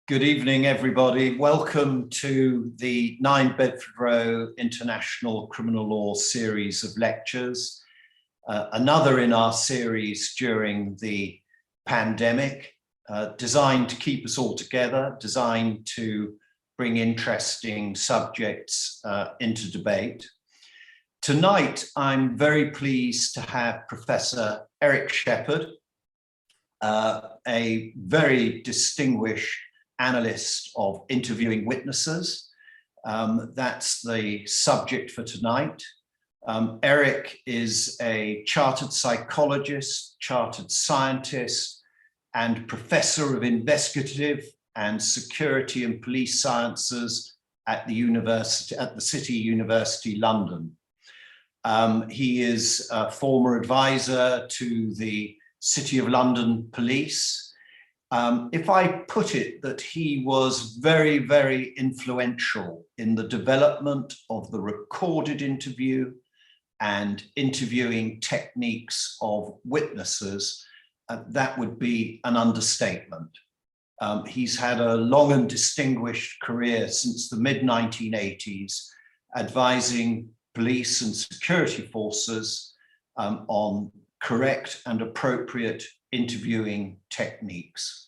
Good evening, everybody. Welcome to the 9 Bedford Row International Criminal Law series of lectures, another in our series during the pandemic, designed to keep us all together, designed to bring interesting subjects into debate. Tonight, I'm very pleased to have Professor Eric Shepherd, a very distinguished analyst of interviewing witnesses. That's the subject for tonight. Eric is a chartered psychologist, chartered scientist, and professor of investigative and security and police sciences at the City University, London. He is a former advisor to the City of London Police. If I put it that he was very, very influential in the development of the recorded interview and interviewing techniques of witnesses, that would be an understatement. He's had a long and distinguished career since the mid-1980s, advising police and security forces on correct and appropriate interviewing techniques.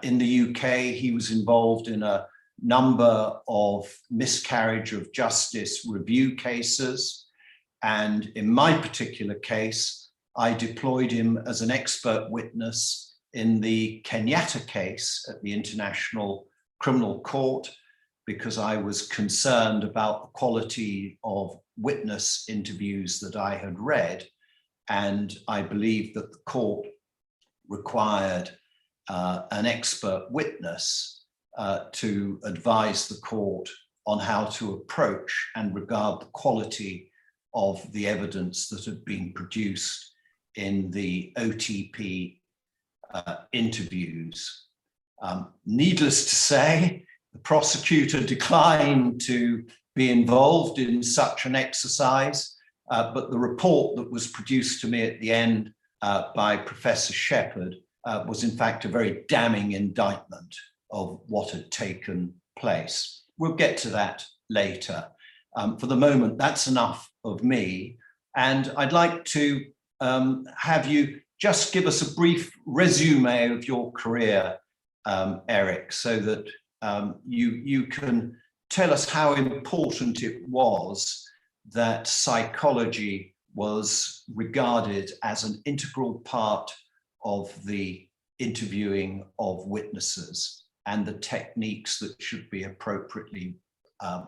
In the UK, he was involved in a number of miscarriage of justice review cases. And in my particular case, I deployed him as an expert witness in the Kenyatta case at the International Criminal Court, because I was concerned about the quality of witness interviews that I had read. And I believed that the court required an expert witness to advise the court on how to approach and regard the quality of the evidence that had been produced in the OTP interviews. Needless to say, the prosecutor declined to be involved in such an exercise, but the report that was produced to me at the end by Professor Shepherd was in fact a very damning indictment of what had taken place. We'll get to that later. For the moment, that's enough of me. And I'd like to have you just give us a brief resume of your career, Eric, so that you can tell us how important it was that psychology was regarded as an integral part of the interviewing of witnesses and the techniques that should be appropriately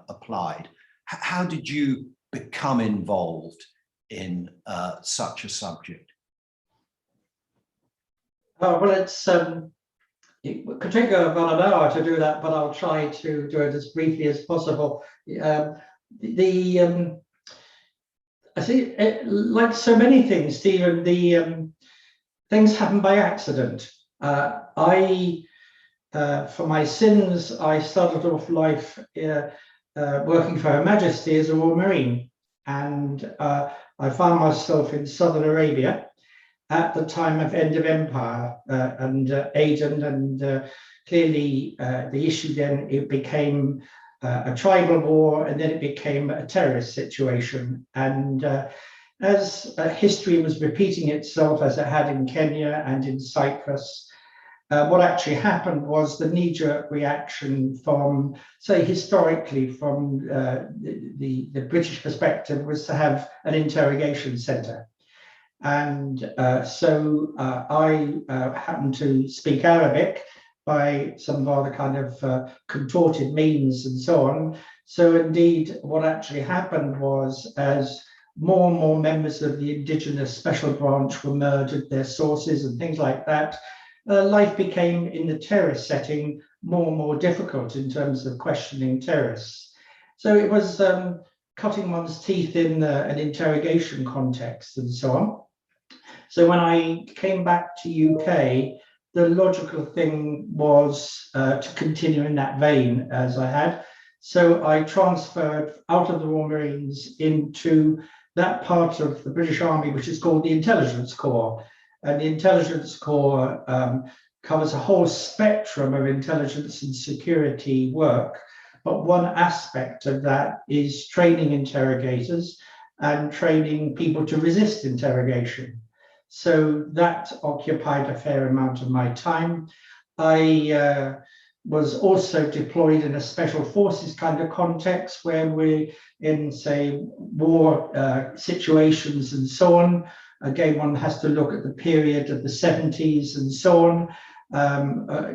applied. How did you become involved in such a subject? Well, it could take about an hour to do that, but I'll try to do it as briefly as possible. I think, like so many things, Stephen, things happen by accident. For my sins, I started off life working for Her Majesty as a Royal Marine, and I found myself in Southern Arabia at the time of end of empire and Aden, and clearly the issue then, it became a tribal war, and then it became a terrorist situation. And as history was repeating itself, as it had in Kenya and in Cyprus, what actually happened was the knee-jerk reaction from, say, historically, from the British perspective, was to have an interrogation centre. And so I happened to speak Arabic by some rather kind of contorted means and so on. So indeed, what actually happened was, as more and more members of the indigenous special branch were murdered, their sources and things like that, life became, in the terrorist setting, more and more difficult in terms of questioning terrorists. So it was cutting one's teeth in an interrogation context and so on. So when I came back to UK, the logical thing was to continue in that vein as I had. So I transferred out of the Royal Marines into that part of the British Army which is called the Intelligence Corps. And the Intelligence Corps covers a whole spectrum of intelligence and security work, but one aspect of that is training interrogators and training people to resist interrogation. So that occupied a fair amount of my time. I was also deployed in a special forces kind of context where we're in, say, war situations and so on. Again, one has to look at the period of the 70s and so on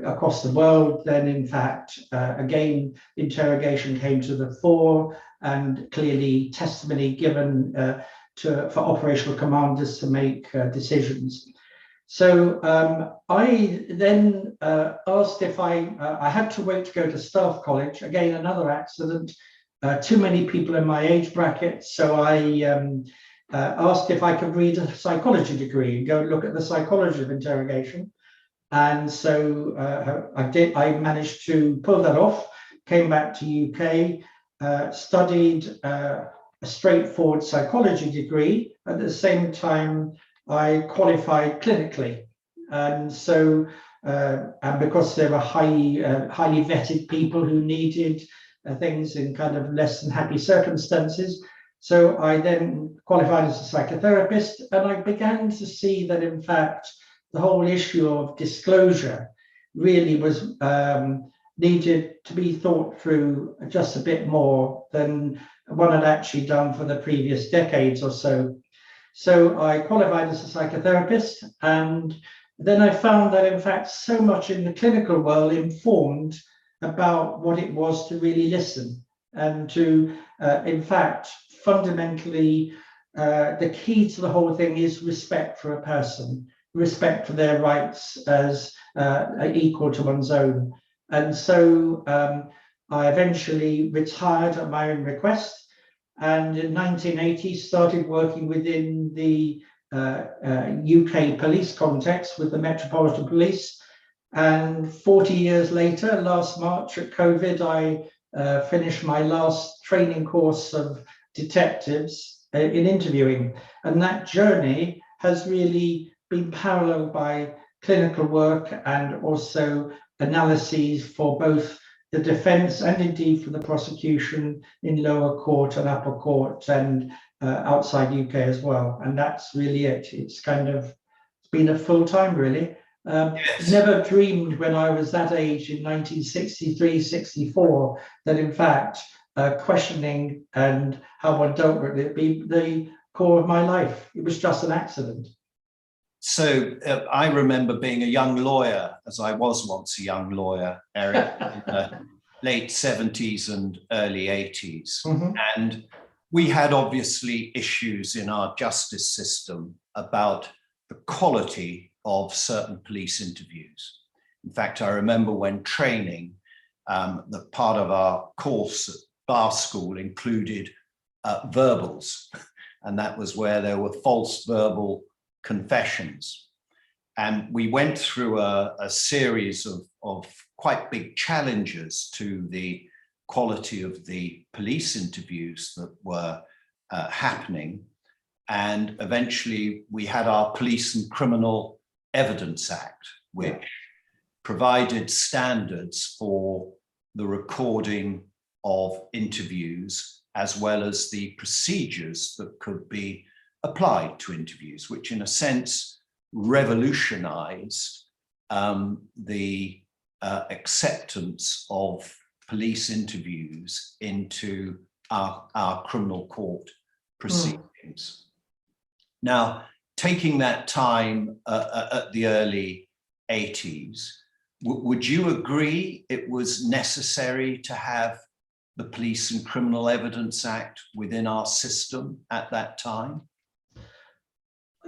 across the world. Then, in fact, again, interrogation came to the fore, and clearly testimony given for operational commanders to make decisions. So I then asked if I had to wait to go to staff college. Again, another accident. Too many people in my age bracket. So I asked if I could read a psychology degree and go and look at the psychology of interrogation. And so I did. I managed to pull that off. Came back to UK, studied a straightforward psychology degree. At the same time, I qualified clinically, and so and because there were highly vetted people who needed things in kind of less than happy circumstances, so I then qualified as a psychotherapist, and I began to see that in fact the whole issue of disclosure really was needed to be thought through just a bit more than one had actually done for the previous decades or so. So I qualified as a psychotherapist, and then I found that in fact so much in the clinical world informed about what it was to really listen and to, in fact, fundamentally, the key to the whole thing is respect for a person, respect for their rights as equal to one's own. And so I eventually retired at my own request, and in 1980 started working within the UK police context with the Metropolitan Police. And 40 years later, last March at COVID, I finished my last training course of detectives in interviewing. And that journey has really been paralleled by clinical work and also analyses for both the defense and indeed for the prosecution in lower court and upper court and outside UK as well. And that's really it. It's been a full time, really. Yes. Never dreamed when I was that age in 1963, 64, that in fact, questioning and how one dealt with it be the core of my life. It was just an accident. So I remember being a young lawyer, as I was once a young lawyer, Eric, in the late 70s and early 80s. Mm-hmm. And we had obviously issues in our justice system about the quality of certain police interviews. In fact, I remember when training, the part of our course at bar school included verbals, and that was where there were false verbal confessions. And we went through a series of quite big challenges to the quality of the police interviews that were happening. And eventually we had our Police and Criminal Evidence Act, which provided standards for the recording of interviews, as well as the procedures that could be applied to interviews, which in a sense revolutionized the acceptance of police interviews into our criminal court proceedings. Now, taking that time at the early 80s, would you agree it was necessary to have the Police and Criminal Evidence Act within our system at that time?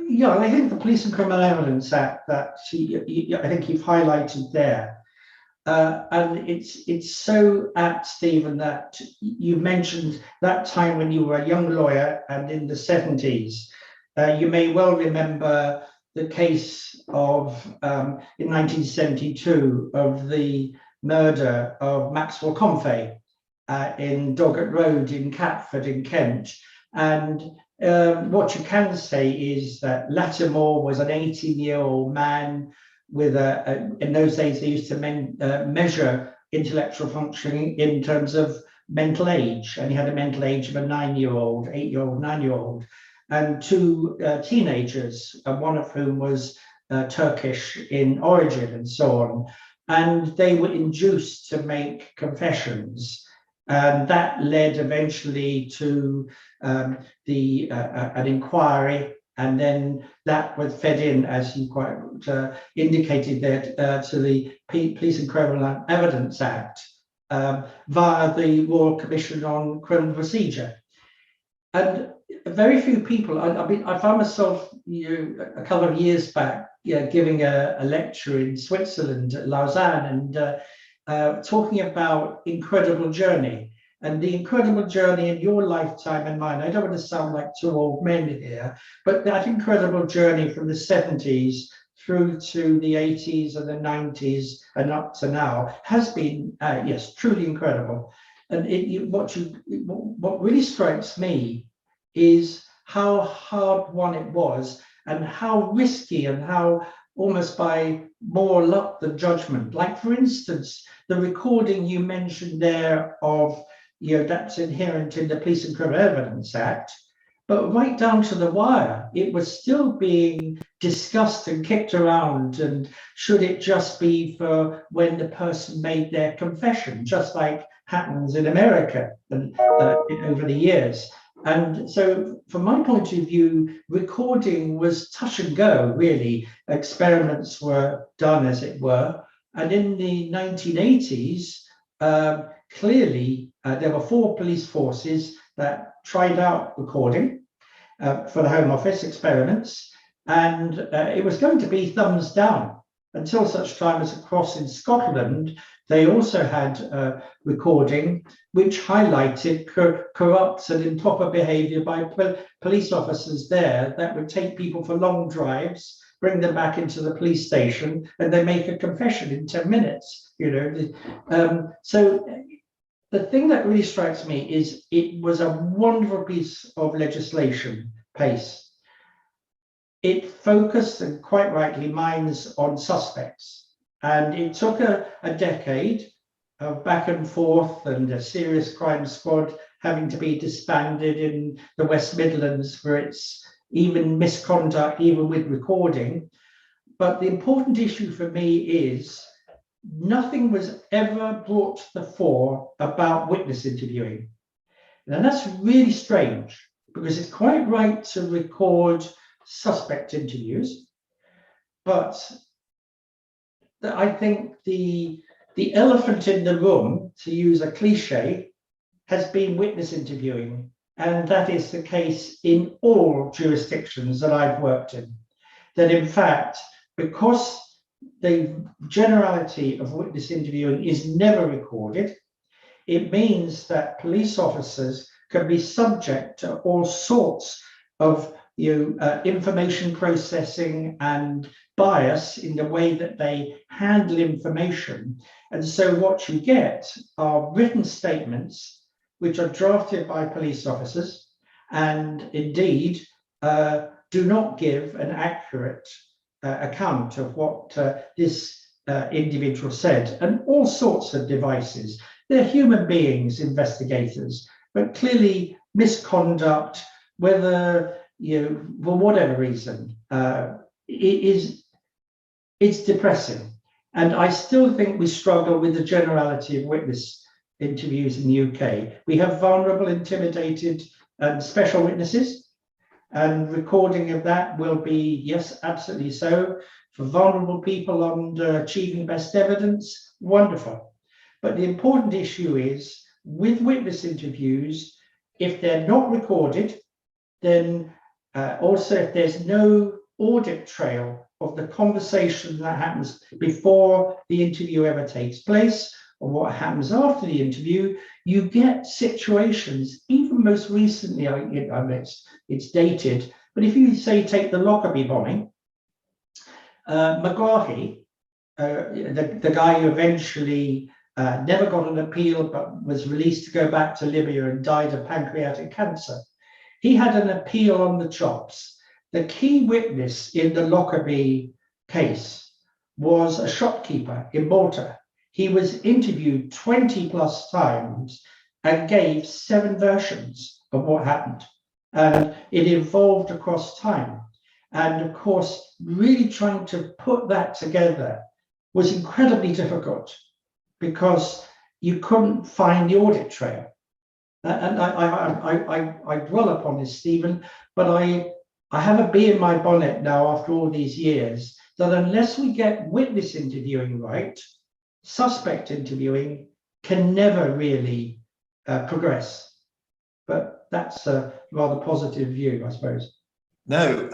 Yeah, I think the Police and Criminal Evidence Act that I think you've highlighted there, and it's so apt, Stephen, that you mentioned that time when you were a young lawyer and in the 70s. You may well remember the case of in 1972 of the murder of Maxwell Comfey in Doggett Road in Catford in Kent. And what you can say is that Lattimore was an 18-year-old man with in those days they used to measure intellectual functioning in terms of mental age, and he had a mental age of a 9-year-old, 8-year-old, 9-year-old, and two teenagers, one of whom was Turkish in origin and so on. And they were induced to make confessions. And that led eventually to an inquiry, and then that was fed in, as you quite indicated there, to the Police and Criminal Evidence Act via the Royal Commission on Criminal Procedure. And very few people, I found myself a couple of years back giving a lecture in Switzerland, at Lausanne, and talking about incredible journey. And the incredible journey in your lifetime and mine, I don't want to sound like two old men here, but that incredible journey from the 70s through to the 80s and the 90s and up to now has been, yes, truly incredible. And what really strikes me is how hard won it was, and how risky, and how almost by more luck than judgment. Like, for instance, the recording you mentioned there of, that's inherent in the Police and Criminal Evidence Act, but right down to the wire, it was still being discussed and kicked around. And should it just be for when the person made their confession, just like happens in America and over the years? And so from my point of view, recording was touch and go, really. Experiments were done, as it were. And in the 1980s, clearly, there were 4 police forces that tried out recording for the Home Office experiments. And it was going to be thumbs down until such time as across in Scotland, they also had recording which highlighted corrupt and improper behaviour by police officers there that would take people for long drives, bring them back into the police station, and they make a confession in 10 minutes. So the thing that really strikes me is it was a wonderful piece of legislation, PACE. It focused, and quite rightly, minds on suspects. And it took a decade of back and forth, and a serious crime squad having to be disbanded in the West Midlands for its even misconduct, even with recording. But the important issue for me is nothing was ever brought to the fore about witness interviewing. And that's really strange, because it's quite right to record suspect interviews, but I think the elephant in the room, to use a cliche, has been witness interviewing. And that is the case in all jurisdictions that I've worked in. That in fact, because the generality of witness interviewing is never recorded, it means that police officers can be subject to all sorts of information processing and bias in the way that they handle information. And so what you get are written statements which are drafted by police officers and indeed do not give an accurate account of what this individual said, and all sorts of devices. They're human beings, investigators, but clearly misconduct, whether for whatever reason, it's depressing. And I still think we struggle with the generality of witness interviews in the UK. We have vulnerable, intimidated, and special witnesses, and recording of that will be, yes, absolutely so. For vulnerable people on achieving best evidence, wonderful. But the important issue is, with witness interviews, if they're not recorded, then also if there's no audit trail of the conversation that happens before the interview ever takes place, or what happens after the interview, you get situations, even most recently, it's dated, but if you say take the Lockerbie bombing, McGrahy, the guy who eventually never got an appeal but was released to go back to Libya and died of pancreatic cancer, he had an appeal on the chops. The key witness in the Lockerbie case was a shopkeeper in Malta. He was interviewed 20 plus times and gave 7 versions of what happened. And it evolved across time. And of course, really trying to put that together was incredibly difficult because you couldn't find the audit trail. And I dwell upon this, Stephen, but I have a bee in my bonnet now after all these years that unless we get witness interviewing right, suspect interviewing can never really progress. But that's a rather positive view, I suppose. No,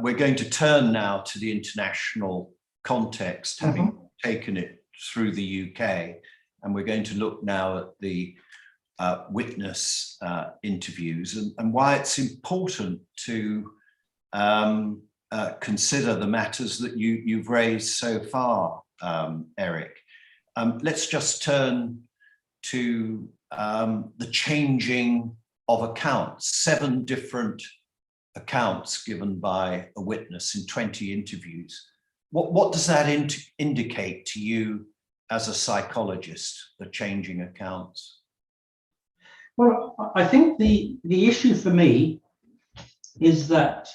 we're going to turn now to the international context, having taken it through the UK, and we're going to look now at the witness interviews and why it's important to consider the matters that you've raised so far, Eric. Let's just turn to the changing of accounts. 7 different accounts given by a witness in 20 interviews. What does that indicate to you as a psychologist, the changing accounts? Well, I think the issue for me is that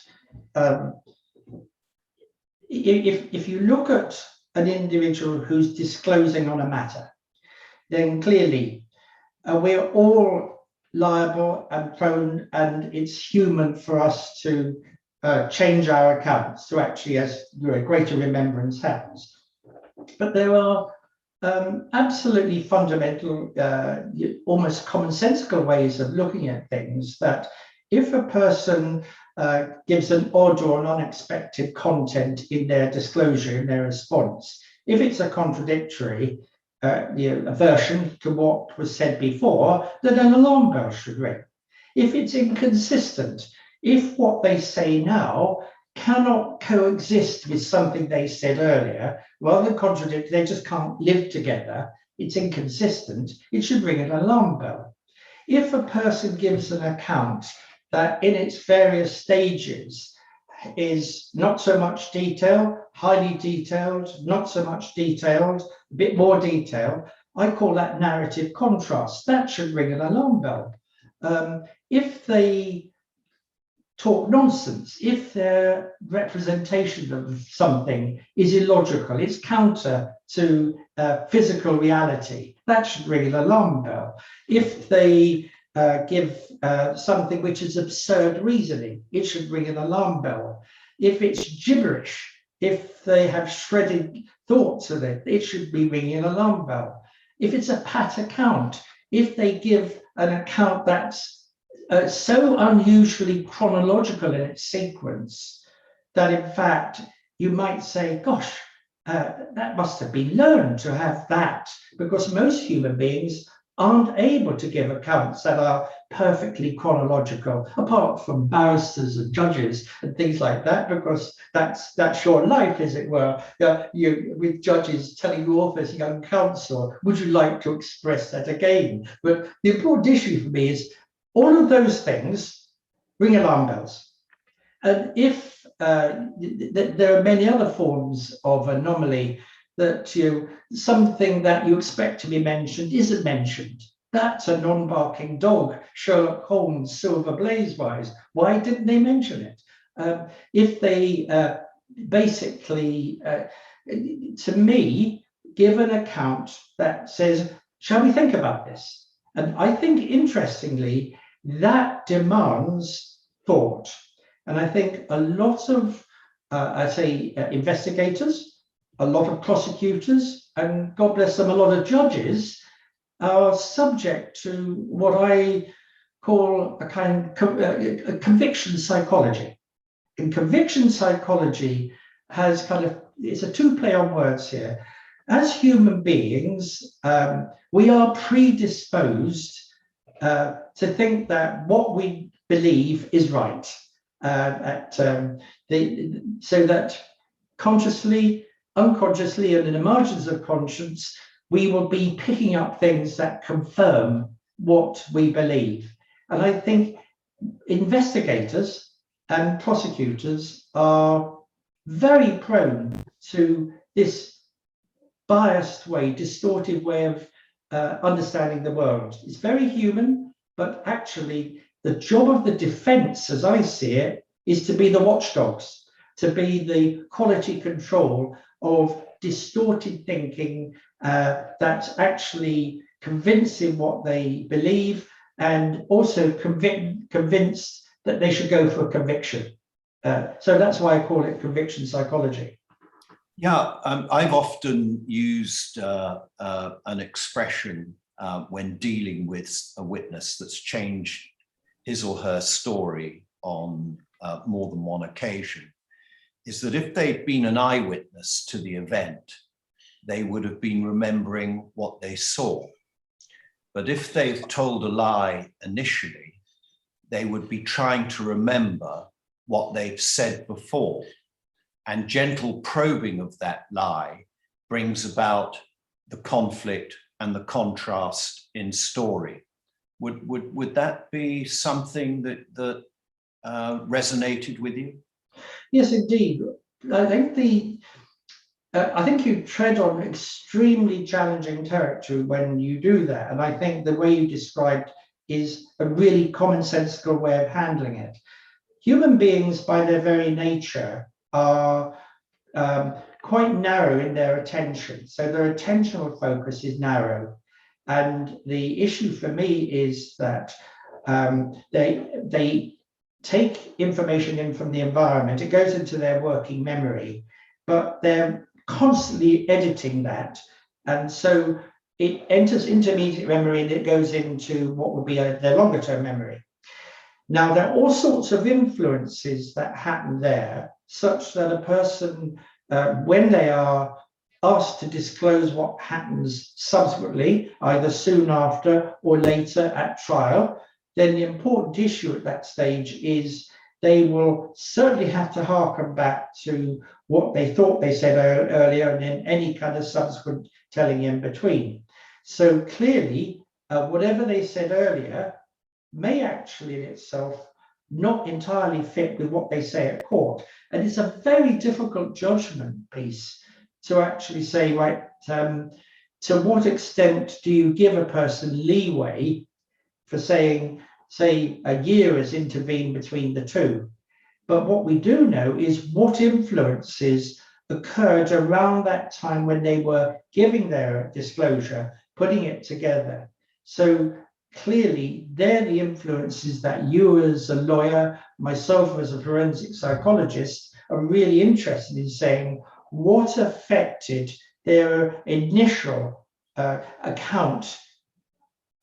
if you look at an individual who's disclosing on a matter, then clearly we're all liable and prone, and it's human for us to change our accounts to actually, as greater remembrance happens. But there are absolutely fundamental, almost commonsensical ways of looking at things that if a person gives an odd or an unexpected content in their disclosure, in their response, if it's a contradictory aversion to what was said before, then an alarm bell should ring. If it's inconsistent, if what they say now cannot coexist with something they said earlier, rather than contradict, they just can't live together, it's inconsistent, it should ring an alarm bell. If a person gives an account that in its various stages is not so much detail, highly detailed, not so much detailed, a bit more detail, I call that narrative contrast. That should ring an alarm bell. If they talk nonsense, if their representation of something is illogical, it's counter to physical reality, that should ring an alarm bell. If they give something which is absurd reasoning, it should ring an alarm bell. If it's gibberish, if they have shredded thoughts of it, it should be ringing an alarm bell. If it's a pat account, if they give an account that's so unusually chronological in its sequence that in fact you might say, gosh, that must have been learned to have that, because most human beings aren't able to give accounts that are perfectly chronological, apart from barristers and judges and things like that, because that's your life, as it were. With judges telling you off as young counsel, would you like to express that again? But the important issue for me is all of those things ring alarm bells. And if there are many other forms of anomaly that something that you expect to be mentioned isn't mentioned. That's a non-barking dog, Sherlock Holmes, Silver Blaze-wise. Why didn't they mention it? If they basically, to me, give an account that says, shall we think about this? And I think, interestingly, that demands thought. And I think a lot of, investigators, a lot of prosecutors, and God bless them, a lot of judges are subject to what I call a kind of conviction psychology. And conviction psychology has it's a 2 play on words here. As human beings, we are predisposed to think that what we believe is right. So that consciously, unconsciously, and in the margins of conscience, we will be picking up things that confirm what we believe. And I think investigators and prosecutors are very prone to this biased way, distorted way of understanding the world. It's very human, but actually the job of the defense, as I see it, is to be the watchdogs, to be the quality control of distorted thinking that's actually convincing what they believe, and also convinced that they should go for a conviction. So that's why I call it conviction psychology. Yeah, I've often used an expression when dealing with a witness that's changed his or her story on more than one occasion, is that if they'd been an eyewitness to the event, they would have been remembering what they saw. But if they've told a lie initially, they would be trying to remember what they've said before. And gentle probing of that lie brings about the conflict and the contrast in story. Would that be something that resonated with you? Yes, indeed. I think you tread on extremely challenging territory when you do that. And I think the way you described is a really commonsensical way of handling it. Human beings, by their very nature, are quite narrow in their attention. So their attentional focus is narrow. And the issue for me is that they take information in from the environment, it goes into their working memory, but they're constantly editing that. And so it enters intermediate memory and it goes into what would be their longer term memory. Now, there are all sorts of influences that happen there, such that a person, when they are asked to disclose what happens subsequently, either soon after or later at trial, then the important issue at that stage is they will certainly have to harken back to what they thought they said earlier, and then any kind of subsequent telling in between. So clearly, whatever they said earlier may actually in itself not entirely fit with what they say at court. And it's a very difficult judgment piece to actually say, right, to what extent do you give a person leeway for saying, say, a year has intervened between the two? But what we do know is what influences occurred around that time when they were giving their disclosure, putting it together. So clearly, they're the influences that you as a lawyer, myself as a forensic psychologist, are really interested in saying what affected their initial account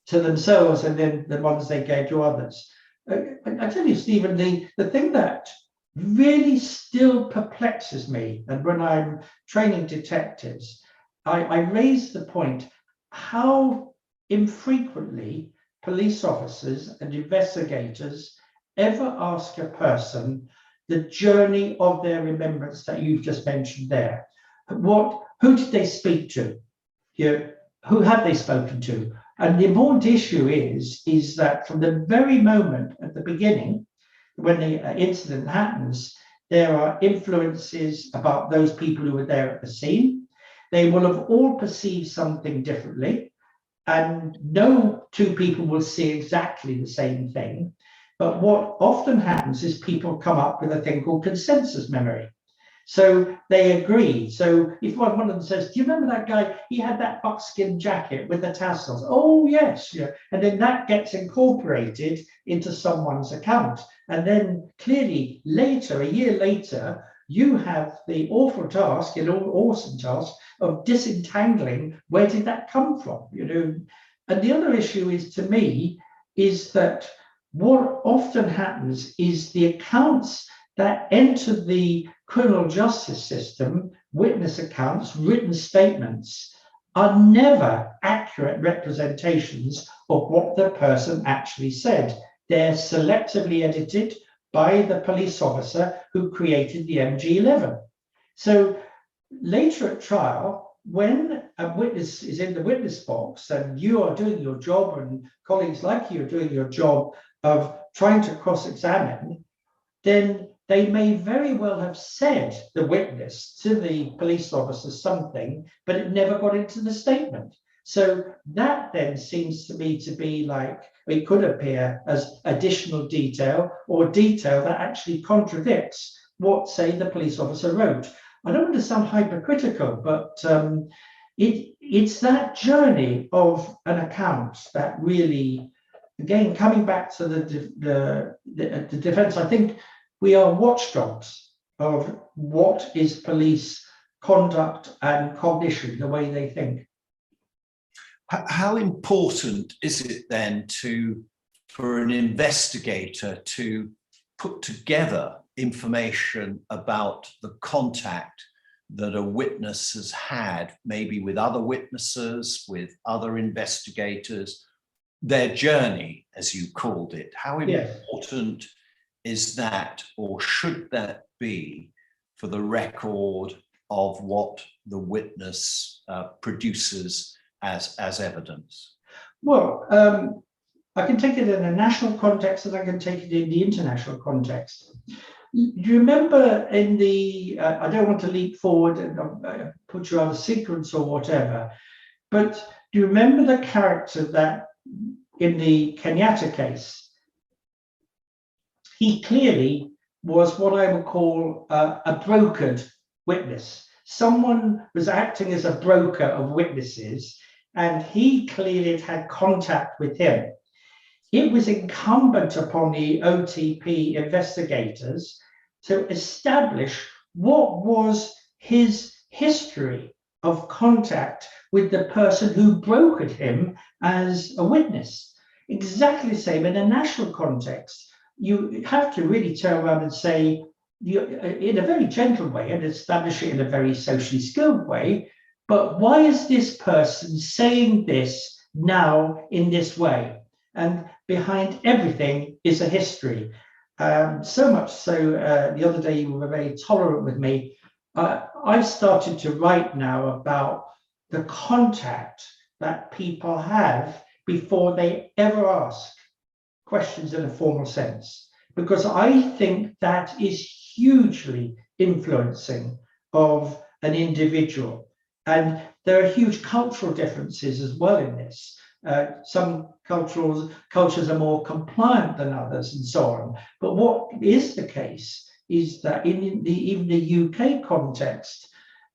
to themselves and then the ones they gave to others. I tell you, Stephen, the thing that really still perplexes me, and when I'm training detectives, I raise the point how infrequently police officers and investigators ever ask a person the journey of their remembrance that you've just mentioned there. Who did they speak to? Who have they spoken to? And the important issue is that from the very moment at the beginning, when the incident happens, there are influences about those people who were there at the scene. They will have all perceived something differently, and no two people will see exactly the same thing. But what often happens is people come up with a thing called consensus memory. So they agree. So if one of them says, do you remember that guy? He had that buckskin jacket with the tassels. Oh, yes. Yeah. And then that gets incorporated into someone's account. And then clearly later, a year later, you have the awful task, an awesome task of disentangling where did that come from, And the other issue is, to me, is that what often happens is the accounts that enter the criminal justice system, witness accounts, written statements, are never accurate representations of what the person actually said. They're selectively edited by the police officer who created the MG11. So later at trial, when a witness is in the witness box and you are doing your job and colleagues like you are doing your job of trying to cross-examine, then they may very well have said, the witness, to the police officer something, but it never got into the statement. So that then seems to me to be like, it could appear as additional detail or detail that actually contradicts what, say, the police officer wrote. I don't want to sound hypercritical, but it's that journey of an account that really, again, coming back to the defense, I think we are watchdogs of what is police conduct and cognition, the way they think. How important is it then for an investigator to put together information about the contact that a witness has had, maybe with other witnesses, with other investigators, their journey, as you called it? How important is that, or should that be, for the record of what the witness produces as evidence? Well, I can take it in a national context and I can take it in the international context. Do you remember in the, I don't want to leap forward and put you out of sequence or whatever, but do you remember the character that in the Kenyatta case, he clearly was what I would call a brokered witness. Someone was acting as a broker of witnesses, and he clearly had contact with him. It was incumbent upon the OTP investigators to establish what was his history of contact with the person who brokered him as a witness. Exactly the same in a national context. You have to really turn around and say, in a very gentle way, and establish it in a very socially skilled way, but why is this person saying this now in this way? And behind everything is a history. So much so, the other day you were very tolerant with me. I've started to write now about the contact that people have before they ever ask questions in a formal sense, because I think that is hugely influencing of an individual. And there are huge cultural differences as well in this. Some cultures are more compliant than others and so on. But what is the case is that in even the UK context,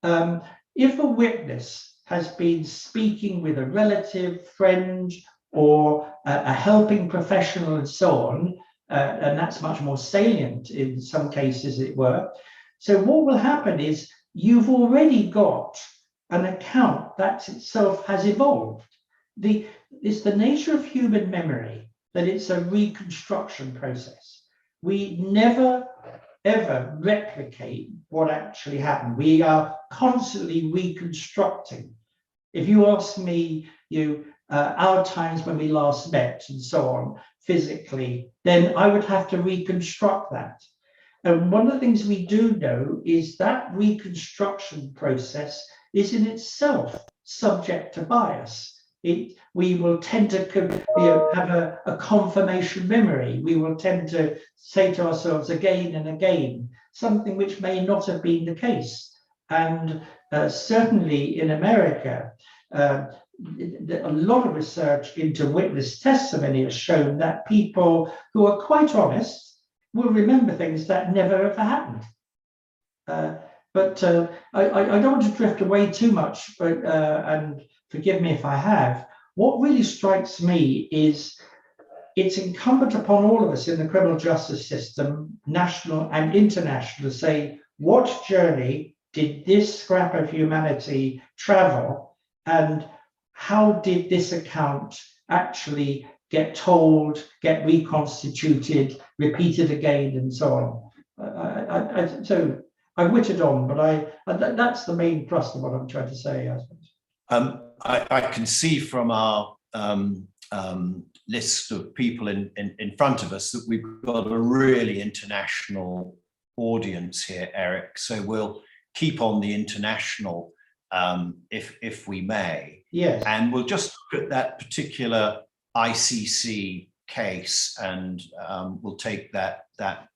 if a witness has been speaking with a relative, friend, or a helping professional and so on, and that's much more salient in some cases, as it were. So what will happen is you've already got an account that itself has evolved. It's the nature of human memory that it's a reconstruction process. We never, ever replicate what actually happened. We are constantly reconstructing. If you ask me, our times when we last met and so on, physically, then I would have to reconstruct that. And one of the things we do know is that reconstruction process is in itself subject to bias. We will tend to have a confirmation memory. We will tend to say to ourselves again and again, something which may not have been the case. And certainly in America, a lot of research into witness testimony has shown that people who are quite honest will remember things that never ever happened. But I don't want to drift away too much, but and forgive me if I have. What really strikes me is it's incumbent upon all of us in the criminal justice system, national and international, to say, what journey did this scrap of humanity travel, and how did this account actually get told, get reconstituted, repeated again, and so on. So I whittled on, but that's the main thrust of what I'm trying to say, I suppose. I can see from our list of people in front of us that we've got a really international audience here, Eric. So we'll keep on the international if we may. Yes. And we'll just look at that particular ICC case, and we'll take that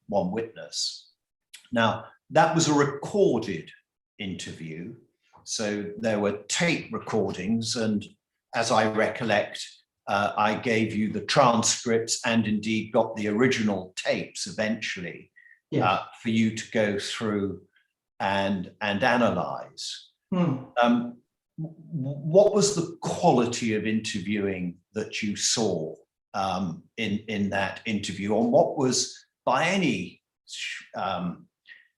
one witness. Now, that was a recorded interview. So there were tape recordings, and as I recollect, I gave you the transcripts and indeed got the original tapes eventually for you to go through and analyze. What was the quality of interviewing that you saw in that interview, and what was, by any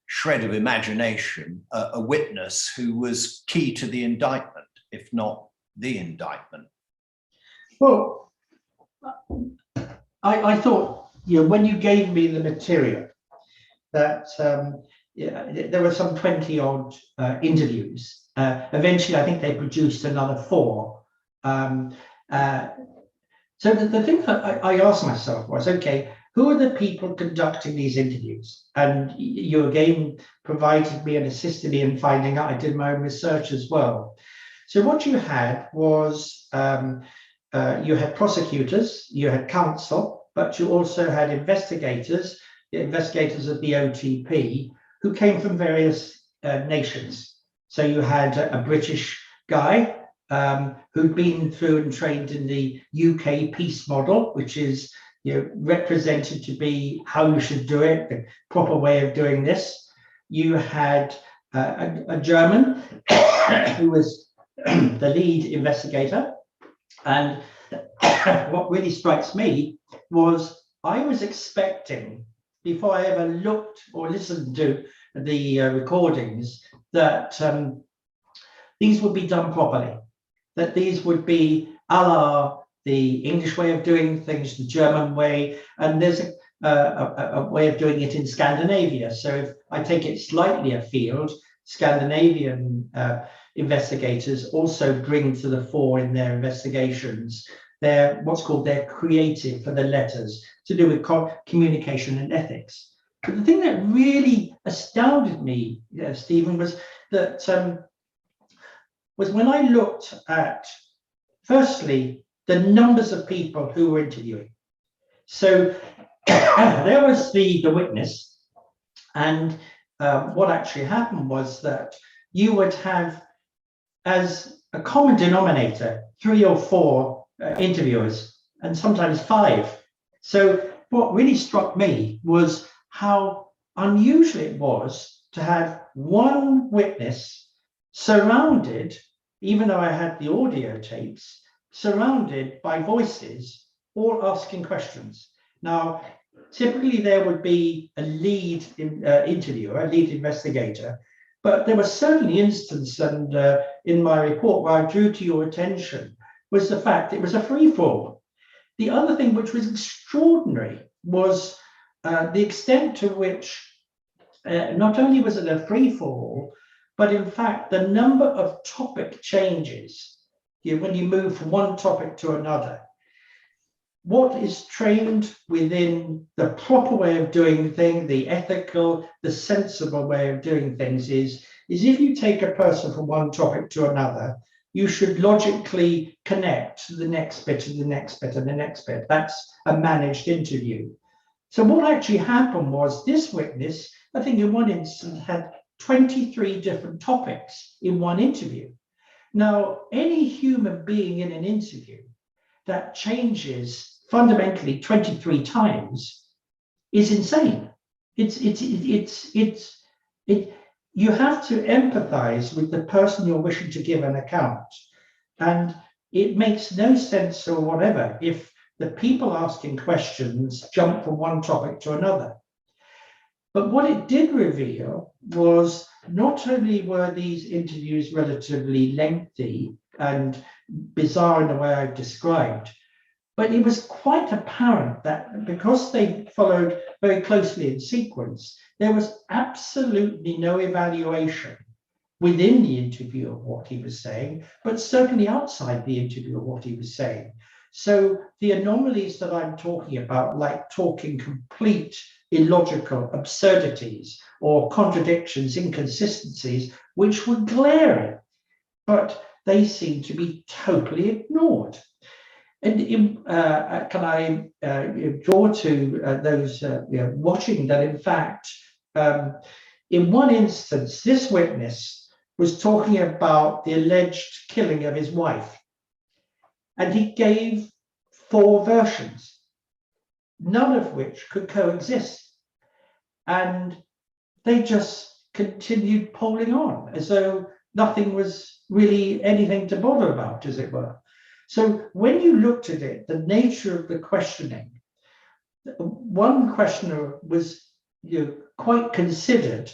shred of imagination, a witness who was key to the indictment, if not the indictment? Well, I thought, when you gave me the material, that there were some 20 odd interviews. Eventually, I think they produced another 4. So the thing that I asked myself was, okay, who are the people conducting these interviews? And you again provided me and assisted me in finding out. I did my own research as well. So what you had was, you had prosecutors, you had counsel, but you also had investigators of the OTP, who came from various nations. So you had a British guy who'd been through and trained in the UK peace model, which is represented to be how you should do it, the proper way of doing this. You had a German who was the lead investigator. And what really strikes me was I was expecting, before I ever looked or listened to the recordings, that these would be done properly, that these would be a la the English way of doing things, the German way, and there's a way of doing it in Scandinavia. So if I take it slightly afield, Scandinavian investigators also bring to the fore in their investigations what's called their creative, for the letters, to do with communication and ethics. But the thing that really astounded me, Stephen, was that was when I looked at, firstly, the numbers of people who were interviewing. So there was the witness, and what actually happened was that you would have, as a common denominator, 3 or 4 interviewers, and sometimes 5. So what really struck me was how unusual it was to have one witness surrounded, even though I had the audio tapes, surrounded by voices, all asking questions. Now, typically there would be a lead interviewer, a lead investigator, but there was certainly instance, and in my report where I drew to your attention, was the fact it was a free-for-all. The other thing which was extraordinary was the extent to which not only was it a free-for-all, but in fact the number of topic changes when you move from one topic to another. What is trained within the proper way of doing things, the ethical, the sensible way of doing things is if you take a person from one topic to another, you should logically connect to the next bit and the next bit and the next bit. That's a managed interview. So what actually happened was this witness, I think in one instance, had 23 different topics in one interview. Now, any human being in an interview that changes fundamentally 23 times is insane. You have to empathize with the person you're wishing to give an account. And it makes no sense or whatever if the people asking questions jump from one topic to another. But what it did reveal was not only were these interviews relatively lengthy and bizarre in the way I've described, but it was quite apparent that because they followed very closely in sequence, there was absolutely no evaluation within the interview of what he was saying, but certainly outside the interview of what he was saying. So the anomalies that I'm talking about, like talking complete illogical absurdities or contradictions, inconsistencies, which were glaring, but they seem to be totally ignored. And can I draw to those watching that, in fact, in one instance, this witness was talking about the alleged killing of his wife, and he gave 4 versions, none of which could coexist. And they just continued polling on as though nothing was really anything to bother about, as it were. So when you looked at it, the nature of the questioning, one questioner was quite considered,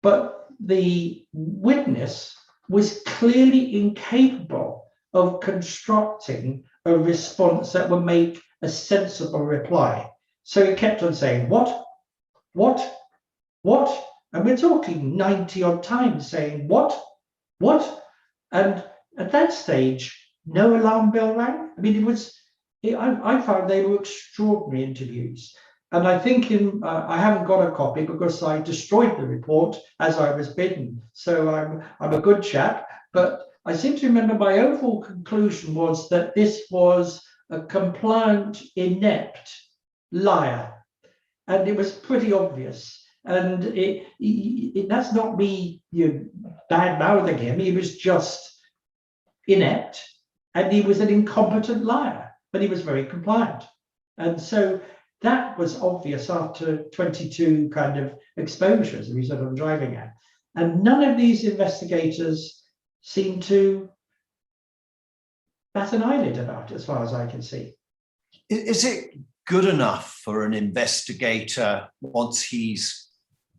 but the witness was clearly incapable of constructing a response that would make a sensible reply. So he kept on saying, what? And we're talking 90 odd times saying, what? And at that stage, no alarm bell rang. I mean, I found they were extraordinary interviews. And I think I haven't got a copy because I destroyed the report as I was bidden. So I'm a good chap. But I seem to remember my overall conclusion was that this was a compliant, inept liar. And it was pretty obvious. And that's not me bad-mouthing him. He was just inept, and he was an incompetent liar, but he was very compliant. And so that was obvious after 22 kind of exposures that we sort of driving at. And none of these investigators seem to bat an eyelid about it, as far as I can see. Is it good enough for an investigator once he's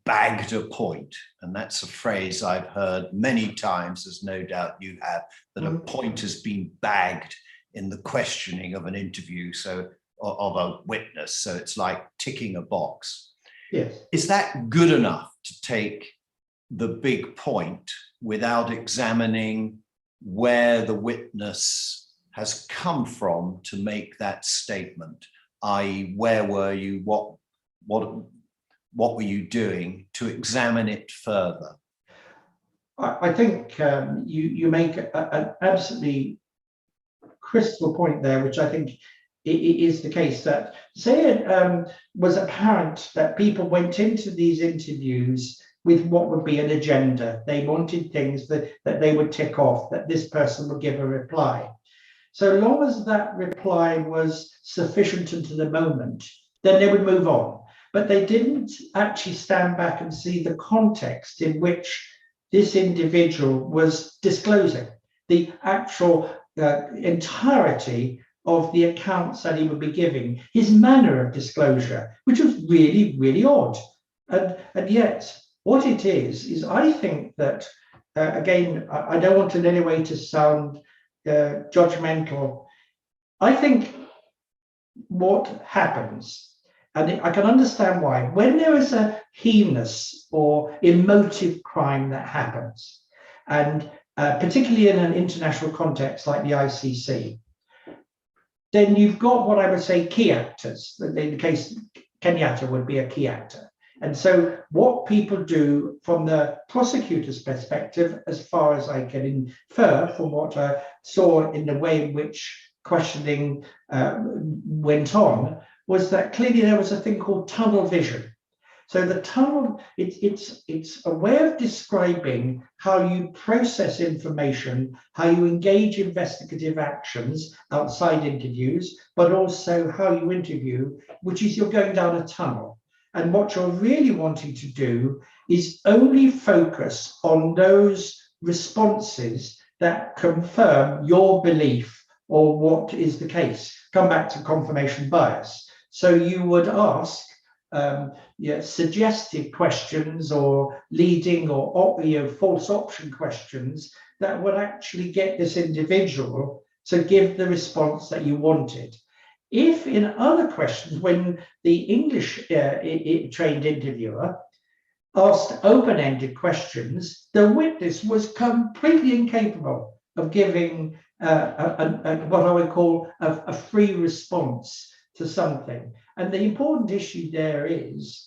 bagged a point? And that's a phrase I've heard many times, as no doubt you have, that a point has been bagged in the questioning of an interview, so of a witness. So it's like ticking a box. Yes. Is that good enough to take the big point without examining where the witness has come from to make that statement? I.e., where were you? What were you doing, to examine it further? I think you make an absolutely crystal point there, which I think is the case. That say it was apparent that people went into these interviews with what would be an agenda. They wanted things that they would tick off, that this person would give a reply. So long as that reply was sufficient into the moment, then they would move on. But they didn't actually stand back and see the context in which this individual was disclosing the actual entirety of the accounts that he would be giving, his manner of disclosure, which was really, really odd. And yet, what it is I think that, again, I don't want in any way to sound judgmental. I think what happens, and I can understand why, when there is a heinous or emotive crime that happens, and particularly in an international context like the ICC, then you've got what I would say key actors. In the case, Kenyatta would be a key actor. And so what people do from the prosecutor's perspective, as far as I can infer from what I saw in the way in which questioning went on, was that clearly there was a thing called tunnel vision. So the tunnel, it's a way of describing how you process information, how you engage investigative actions outside interviews, but also how you interview, which is you're going down a tunnel. And what you're really wanting to do is only focus on those responses that confirm your belief or what is the case. Come back to confirmation bias. So you would ask suggestive questions or leading or false option questions that would actually get this individual to give the response that you wanted. If in other questions, when the English trained interviewer asked open-ended questions, the witness was completely incapable of giving what I would call a free response to something. And the important issue there is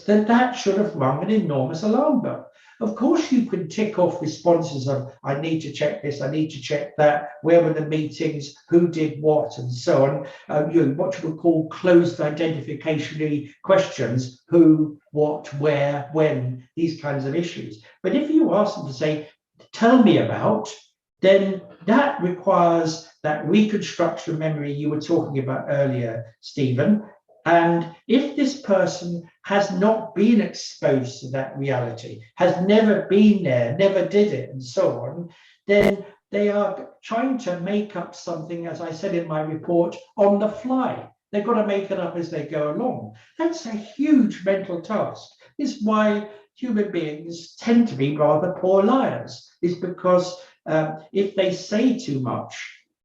that should have rung an enormous alarm bell. Of course, you can tick off responses of, I need to check this, I need to check that, where were the meetings, who did what, and so on. What you would call closed identification questions, who, what, where, when, these kinds of issues. But if you ask them to say, tell me about, then that requires that reconstruction memory you were talking about earlier, Stephen. And if this person has not been exposed to that reality, has never been there, never did it, and so on, then they are trying to make up something, as I said in my report, on the fly. They've got to make it up as they go along. That's a huge mental task. It's why human beings tend to be rather poor liars. It's because if they say too much,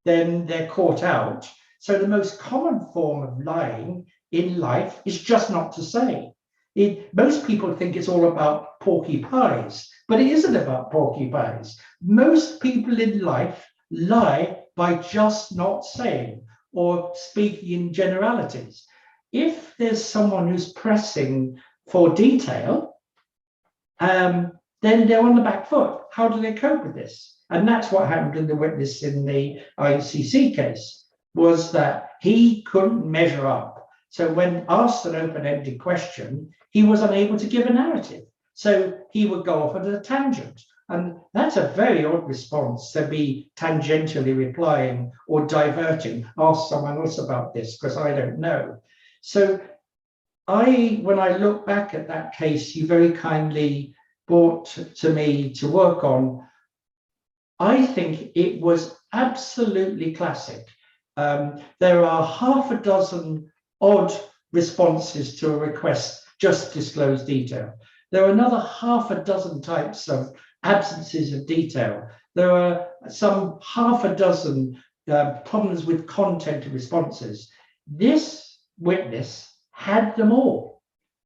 then they're caught out. So the most common form of lying in life is just not to say. Most people think it's all about porky pies, but it isn't about porky pies. Most people in life lie by just not saying or speaking in generalities. If there's someone who's pressing for detail, then they're on the back foot. How do they cope with this? And that's what happened in the witness in the ICC case, was that he couldn't measure up. So when asked an open-ended question, he was unable to give a narrative. So he would go off at a tangent. And that's a very odd response, to be tangentially replying or diverting. Ask someone else about this, because I don't know. So when I look back at that case you very kindly brought to me to work on, I think it was absolutely classic. There are half a dozen odd responses to a request, just disclose detail. There are another half a dozen types of absences of detail. There are some half a dozen problems with content of responses. This witness had them all,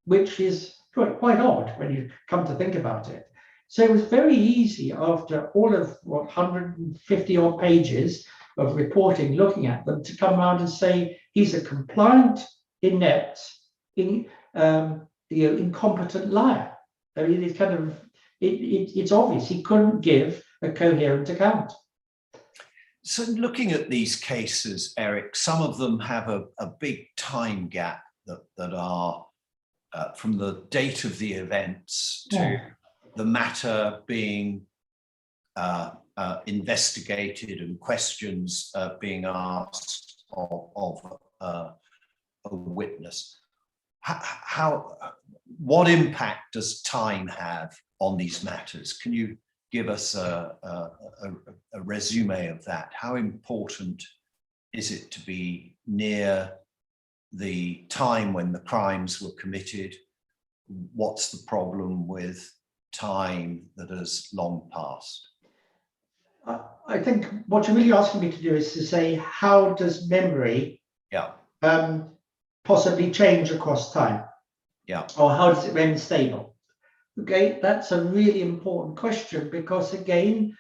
which is quite odd when you come to think about it. So it was very easy, after all of 150 odd pages of reporting, looking at them, to come around and say he's a compliant, inept, incompetent liar. I mean, it's kind of it's obvious he couldn't give a coherent account. So looking at these cases, Eric, some of them have a big time gap that are from the date of the events to the matter being investigated and questions being asked of a witness. What impact does time have on these matters? Can you give us a resume of that? How important is it to be near the time when the crimes were committed? What's the problem with time that has long passed? I think what you're really asking me to do is to say, how does memory possibly change across time? Or how does it remain stable? Okay, that's a really important question, because again,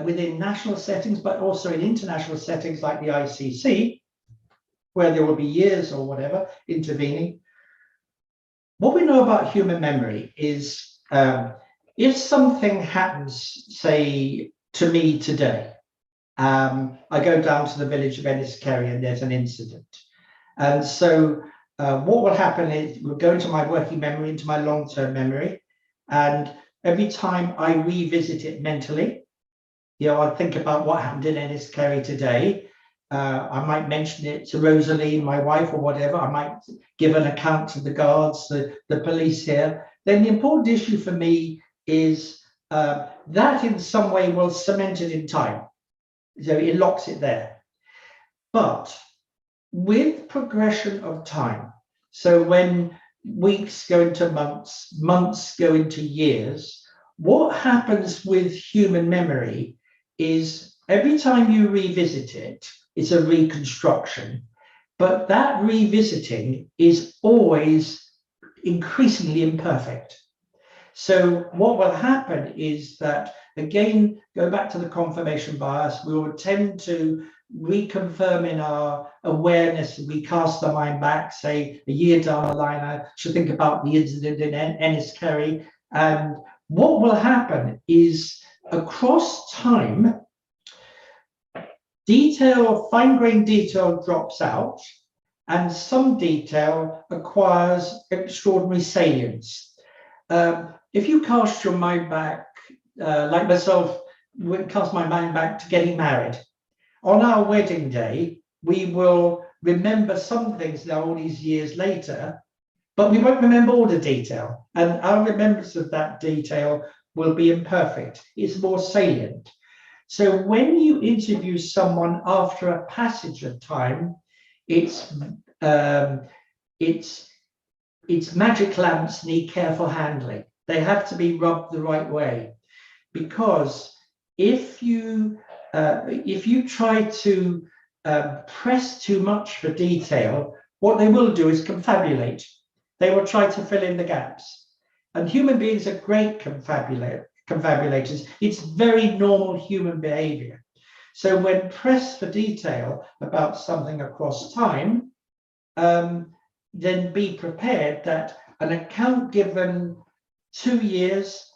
within national settings, but also in international settings like the ICC, where there will be years or whatever intervening, what we know about human memory is if something happens, say, to me today, I go down to the village of Enniskerry and there's an incident. And so what will happen is we'll go into my working memory, into my long-term memory, and every time I revisit it mentally, I think about what happened in Enniskerry today. I might mention it to Rosalie, my wife, or whatever. I might give an account to the guards, the police here. Then the important issue for me is that in some way will cement it in time. So it locks it there. But with progression of time, so when weeks go into months, months go into years, what happens with human memory is every time you revisit it, it's a reconstruction, but that revisiting is always increasingly imperfect. So what will happen is that, again, go back to the confirmation bias, we will tend to reconfirm in our awareness, we cast our mind back, say a year down the line, I should think about the incident in Enniskerry, and what will happen is across time, fine-grained detail drops out, and some detail acquires extraordinary salience. If you cast your mind back, like myself, cast my mind back to getting married, on our wedding day, we will remember some things now all these years later, but we won't remember all the detail. And our remembrance of that detail will be imperfect. It's more salient. So when you interview someone after a passage of time, it's magic lamps need careful handling. They have to be rubbed the right way, because if you try to press too much for detail, what they will do is confabulate. They will try to fill in the gaps. And human beings are great confabulators. It's very normal human behavior. So when pressed for detail about something across time, then be prepared that an account given 2 years,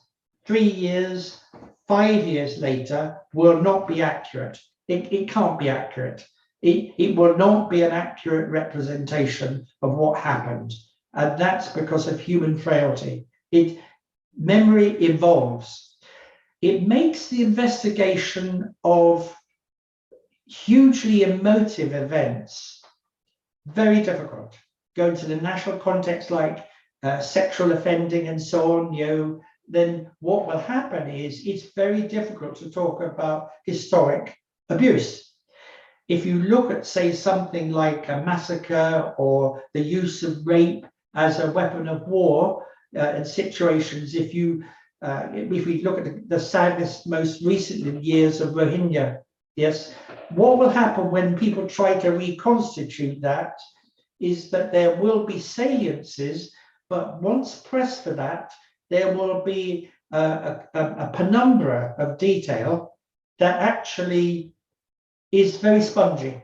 3 years, 5 years later will not be accurate. It can't be accurate. It will not be an accurate representation of what happened. And that's because of human frailty. Memory evolves. It makes the investigation of hugely emotive events very difficult. Go into the national context like sexual offending and so on, then what will happen is it's very difficult to talk about historic abuse. If you look at, say, something like a massacre or the use of rape as a weapon of war in situations, if we look at the saddest, most recent years of Rohingya, yes, what will happen when people try to reconstitute that is that there will be saliences, but once pressed for that, there will be a penumbra of detail that actually is very spongy.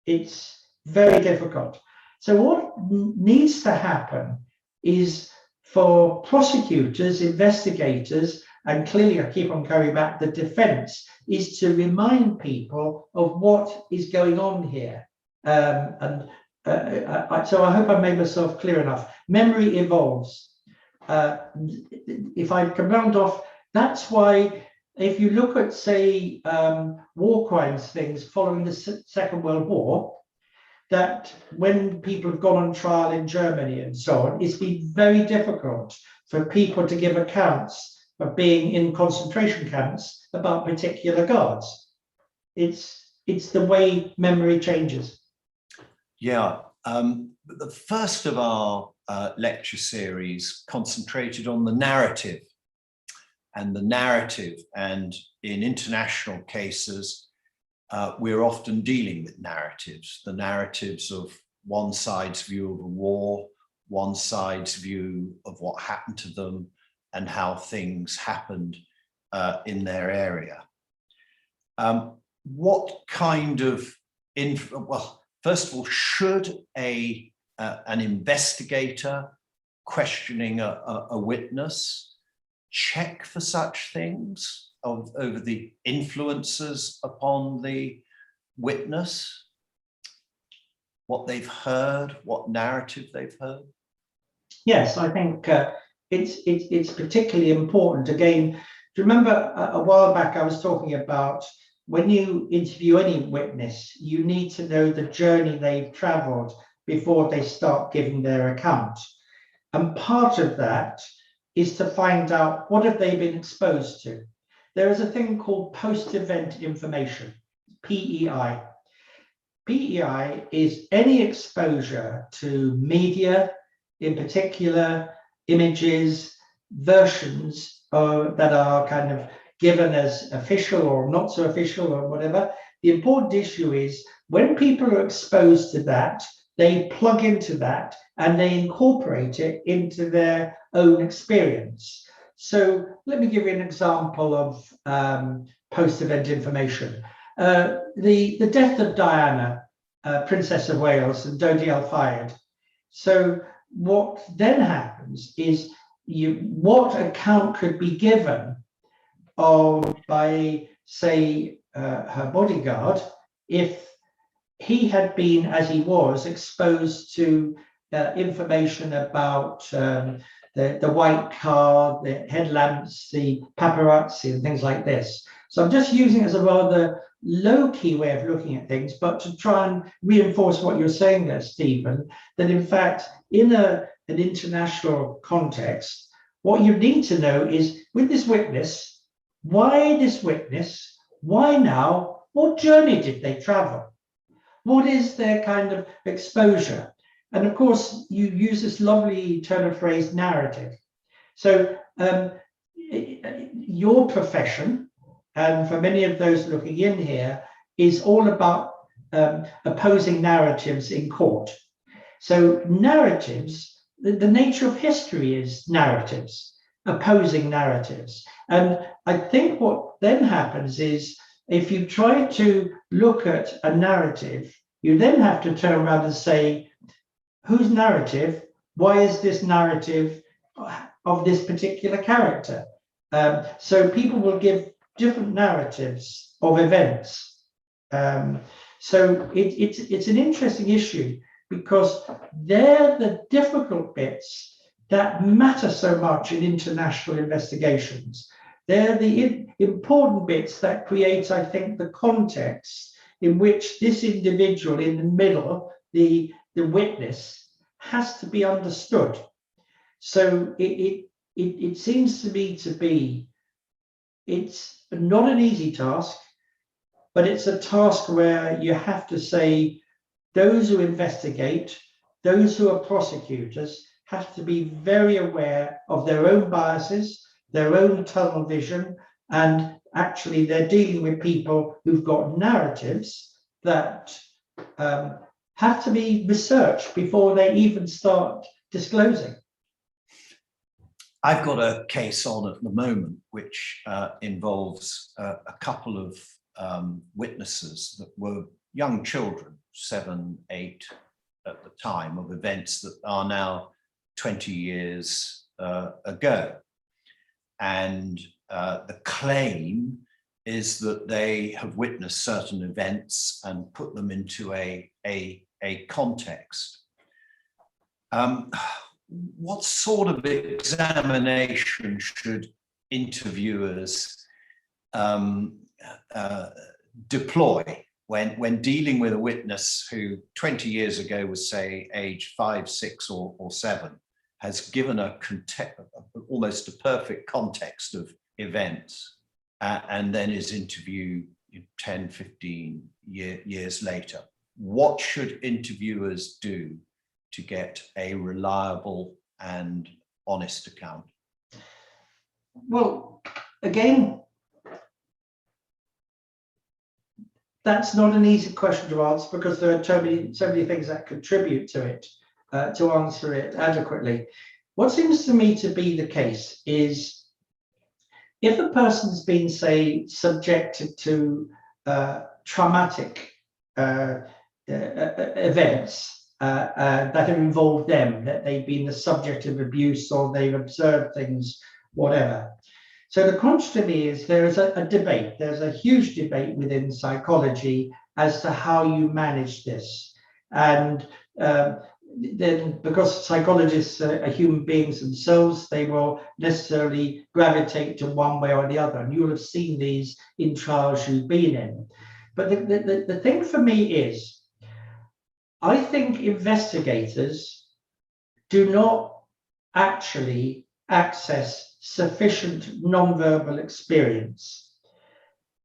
It's very difficult. So what needs to happen is for prosecutors, investigators, and clearly I keep on coming back, the defense, is to remind people of what is going on here. So I hope I made myself clear enough. Memory evolves. If I can round off, that's why if you look at, say, war crimes things following the Second World War, that when people have gone on trial in Germany and so on, it's been very difficult for people to give accounts of being in concentration camps about particular guards. It's the way memory changes. Yeah, the first of our lecture series concentrated on the narrative, and in international cases, we're often dealing with narratives, the narratives of one side's view of a war, one side's view of what happened to them and how things happened in their area. What kind of, well, first of all, should an investigator questioning a witness check for such things over the influences upon the witness, what they've heard, what narrative they've heard? Yes, I think it's particularly important. Again, do you remember a while back I was talking about when you interview any witness, you need to know the journey they've traveled before they start giving their account. And part of that is to find out what have they been exposed to. There is a thing called post-event information, PEI. PEI is any exposure to media, in particular, images, versions that are kind of given as official or not so official or whatever. The important issue is when people are exposed to that, they plug into that and they incorporate it into their own experience. So let me give you an example of post-event information. The death of Diana, Princess of Wales, and Dodi Al-Fayed. So what then happens is what account could be given of by, say, her bodyguard if he had been, as he was, exposed to information about the white car, the headlamps, the paparazzi, and things like this. So I'm just using it as a rather low-key way of looking at things, but to try and reinforce what you're saying there, Stephen, that in fact, in an international context, what you need to know is, with this witness, why this witness, why now, what journey did they travel? What is their kind of exposure? And of course, you use this lovely turn of phrase, narrative. So your profession, and for many of those looking in here, is all about opposing narratives in court. So narratives, the nature of history is narratives, opposing narratives. And I think what then happens is, if you try to look at a narrative, you then have to turn around and say, whose narrative? Why is this narrative of this particular character? So people will give different narratives of events. So it's an interesting issue, because they're the difficult bits that matter so much in international investigations. They're the important bits that create, I think, the context in which this individual in the middle, the witness, has to be understood. So it seems to me to be, it's not an easy task, but it's a task where you have to say, those who investigate, those who are prosecutors, have to be very aware of their own biases, their own tunnel vision, and actually they're dealing with people who've got narratives that have to be researched before they even start disclosing. I've got a case on at the moment which involves a couple of witnesses that were young children, 7, 8 at the time, of events that are now 20 years ago. And the claim is that they have witnessed certain events and put them into a context. What sort of examination should interviewers deploy when dealing with a witness who 20 years ago was, say, age 5, 6, or 7, has given almost a perfect context of events, and then is interviewed 10, 15 years later? What should interviewers do to get a reliable and honest account? Well, again, that's not an easy question to answer, because there are so many things that contribute to it, to answer it adequately. What seems to me to be the case is, if a person's been, say, subjected to traumatic events that have involved them, that they've been the subject of abuse or they've observed things, whatever. So the question to me is, there is a debate, there's a huge debate within psychology as to how you manage this. And then, because psychologists are human beings themselves, they will necessarily gravitate to one way or the other. And you'll have seen these in trials you've been in. But the thing for me is, I think investigators do not actually access sufficient non-verbal experience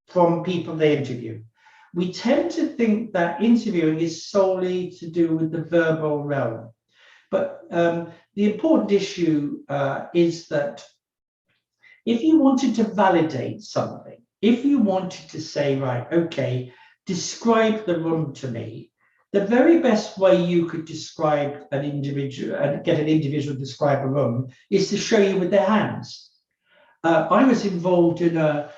from people they interview. We tend to think that interviewing is solely to do with the verbal realm. But the important issue is that if you wanted to validate something, if you wanted to say, right, okay, describe the room to me, the very best way you could describe an individual and get an individual to describe a room is to show you with their hands. I was involved in an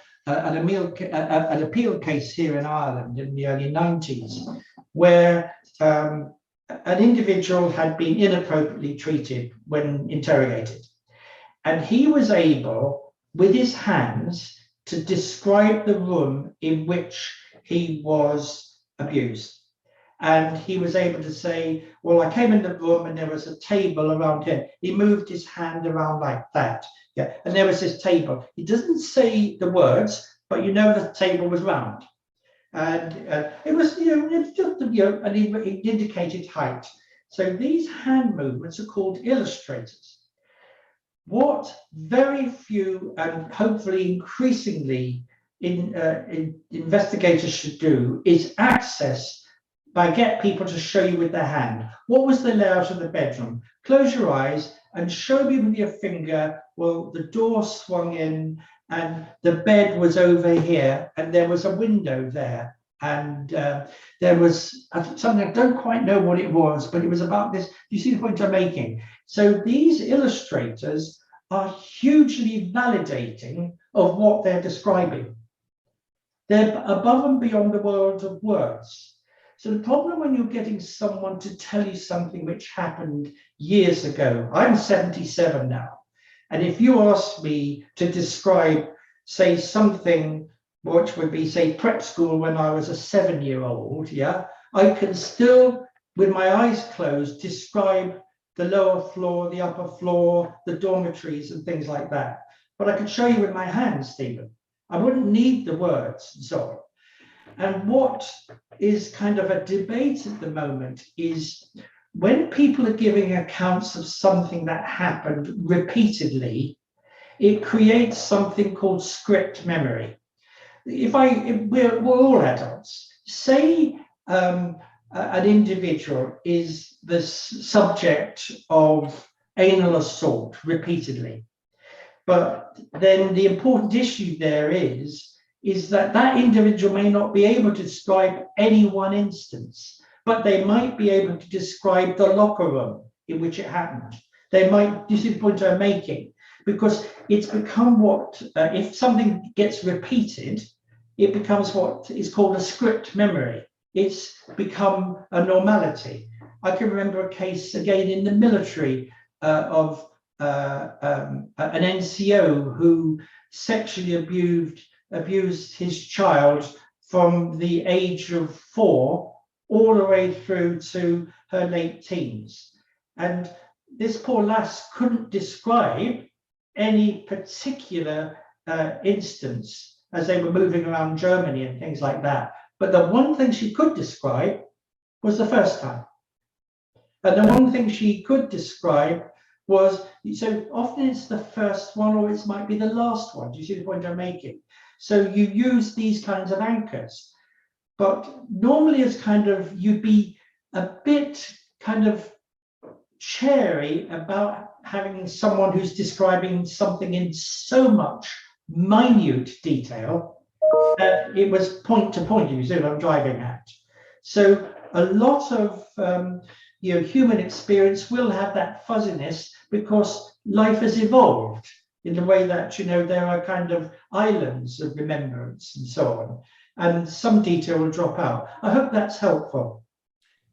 appeal case here in Ireland in the early 90s, where an individual had been inappropriately treated when interrogated. And he was able, with his hands, to describe the room in which he was abused. And he was able to say, well, I came in the room and there was a table around here. He moved his hand around like that. Yeah, and there was this table. He doesn't say the words, but you know the table was round. And it was, it's just, and he indicated height. So these hand movements are called illustrators. What very few and hopefully increasingly investigators should do is get people to show you with their hand. What was the layout of the bedroom? Close your eyes and show me with your finger, well, the door swung in and the bed was over here and there was a window there. And there was something, I don't quite know what it was, but it was about this. You see the point I'm making? So these illustrators are hugely validating of what they're describing. They're above and beyond the world of words. So the problem when you're getting someone to tell you something which happened years ago, I'm 77 now, and if you ask me to describe, say, something which would be, say, prep school when I was a 7-year-old, yeah, I can still, with my eyes closed, describe the lower floor, the upper floor, the dormitories and things like that. But I could show you with my hands, Stephen. I wouldn't need the words and so on. And what is kind of a debate at the moment is when people are giving accounts of something that happened repeatedly, it creates something called script memory. We're all adults. Say an individual is the subject of anal assault repeatedly, but then the important issue there is that individual may not be able to describe any one instance, but they might be able to describe the locker room in which it happened. They might, you see the point I'm making, because it's become what, if something gets repeated, it becomes what is called a script memory. It's become a normality. I can remember a case again in the military of an NCO who sexually abused his child from the age of 4 all the way through to her late teens. And this poor lass couldn't describe any particular instance as they were moving around Germany and things like that. But the one thing she could describe was the first time. And the one thing she could describe was, so often it's the first one or it might be the last one. Do you see the point I'm making? So you use these kinds of anchors. But normally it's kind of, you'd be a bit kind of chary about having someone who's describing something in so much minute detail that it was point to point, you see what I'm driving at. So a lot of human experience will have that fuzziness because life has evolved in the way that, there are kind of islands of remembrance and so on, and some detail will drop out. I hope that's helpful.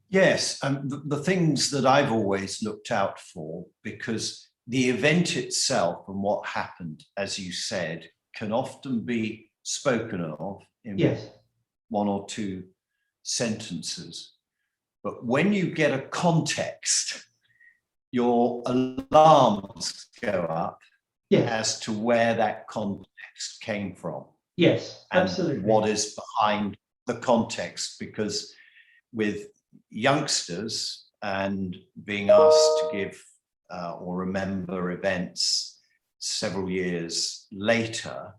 Yes, and the things that I've always looked out for, because the event itself and what happened, as you said, can often be spoken of in one or two sentences. But when you get a context, your alarms go up as to where that context came from. Yes, absolutely. And what is behind the context, because with youngsters and being asked to give or remember events several years later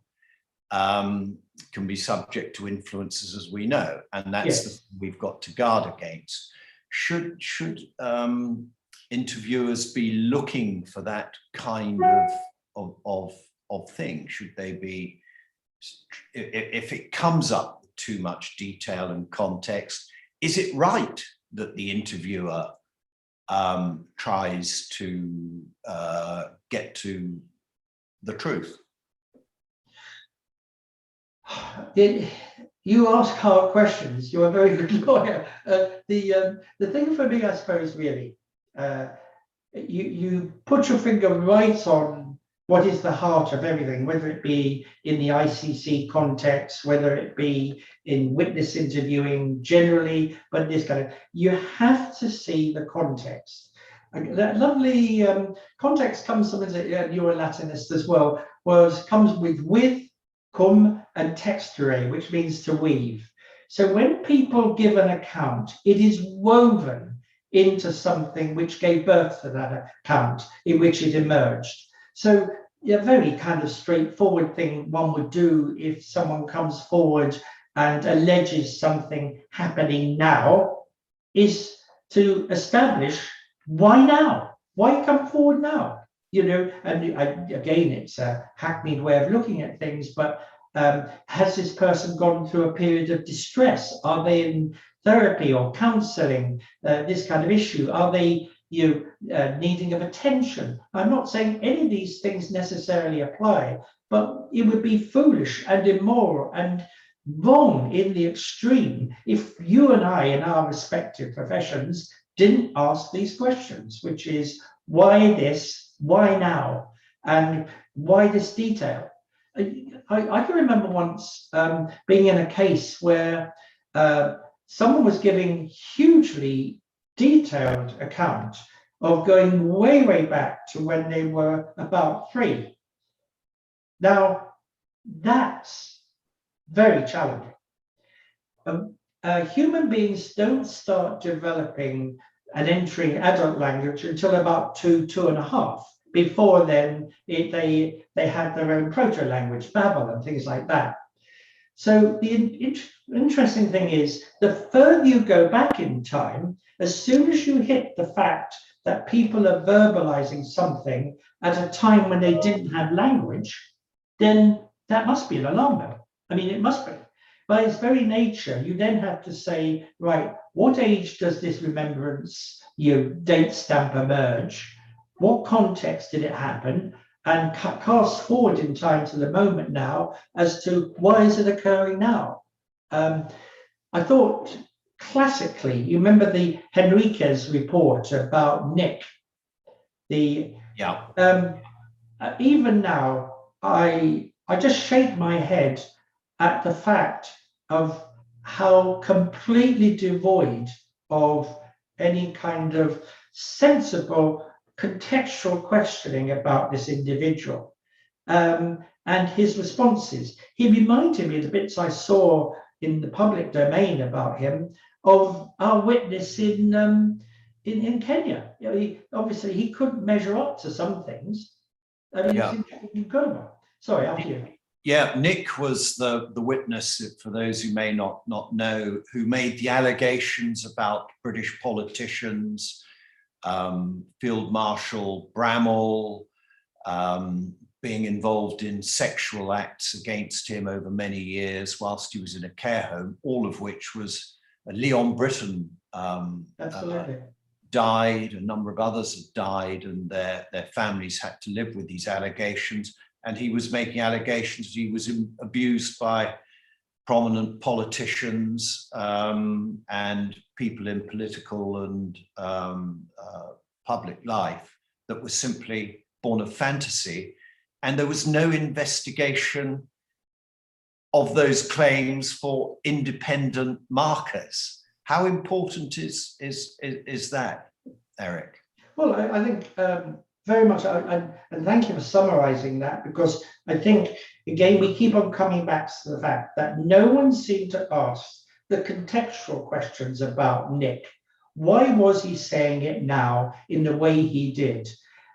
can be subject to influences, as we know, and that's the thing we've got to guard against. Should interviewers be looking for that kind of thing? Should they be, if it comes up with too much detail and context, is it right that the interviewer tries to get to the truth? You ask hard questions. You're a very good lawyer. The thing for me, I suppose, really, you put your finger right on what is the heart of everything, whether it be in the ICC context, whether it be in witness interviewing generally, but this kind of, you have to see the context. And that lovely context comes from, you're a Latinist as well, comes with, cum, and texture, which means to weave. So when people give an account, it is woven into something which gave birth to that account, in which it emerged. So a very kind of straightforward thing one would do if someone comes forward and alleges something happening now is to establish why now? Why come forward now? You know, and again, it's a hackneyed way of looking at things, but has this person gone through a period of distress? Are they in therapy or counseling? This kind of issue? Are they needing of attention? I'm not saying any of these things necessarily apply, but it would be foolish and immoral and wrong in the extreme if you and I, in our respective professions, didn't ask these questions, which is why this, why now, and why this detail? I can remember once being in a case where someone was giving hugely detailed account of going way, way back to when they were about 3. Now, that's very challenging. Human beings don't start developing and entering adult language until about 2.5. Before then, they had their own proto-language, Babel, and things like that. So the interesting thing is, the further you go back in time, as soon as you hit the fact that people are verbalizing something at a time when they didn't have language, then that must be an alarm bell. I mean, it must be. By its very nature, you then have to say, right, what age does this remembrance, date stamp emerge? What context did it happen? And cast forward in time to the moment now as to why is it occurring now? I thought classically, you remember the Henriquez report about Nick? Even now, I just shake my head at the fact of how completely devoid of any kind of sensible contextual questioning about this individual and his responses. He reminded me of the bits I saw in the public domain about him of our witness in Kenya. Obviously he couldn't measure up to some things. I mean, it's incredible. Sorry, after you. Yeah, Nick was the witness, for those who may not know, who made the allegations about British politicians, Field Marshal Bramall, being involved in sexual acts against him over many years whilst he was in a care home, all of which was Leon Britton died, a number of others had died, and their families had to live with these allegations. And he was making allegations he was abused by prominent politicians and people in political and public life that was simply born of fantasy. And there was no investigation of those claims for independent markers. How important is that, Eric? Well, I think very much, and thank you for summarizing that, because I think, again, we keep on coming back to the fact that no one seemed to ask the contextual questions about Nick. Why was he saying it now in the way he did?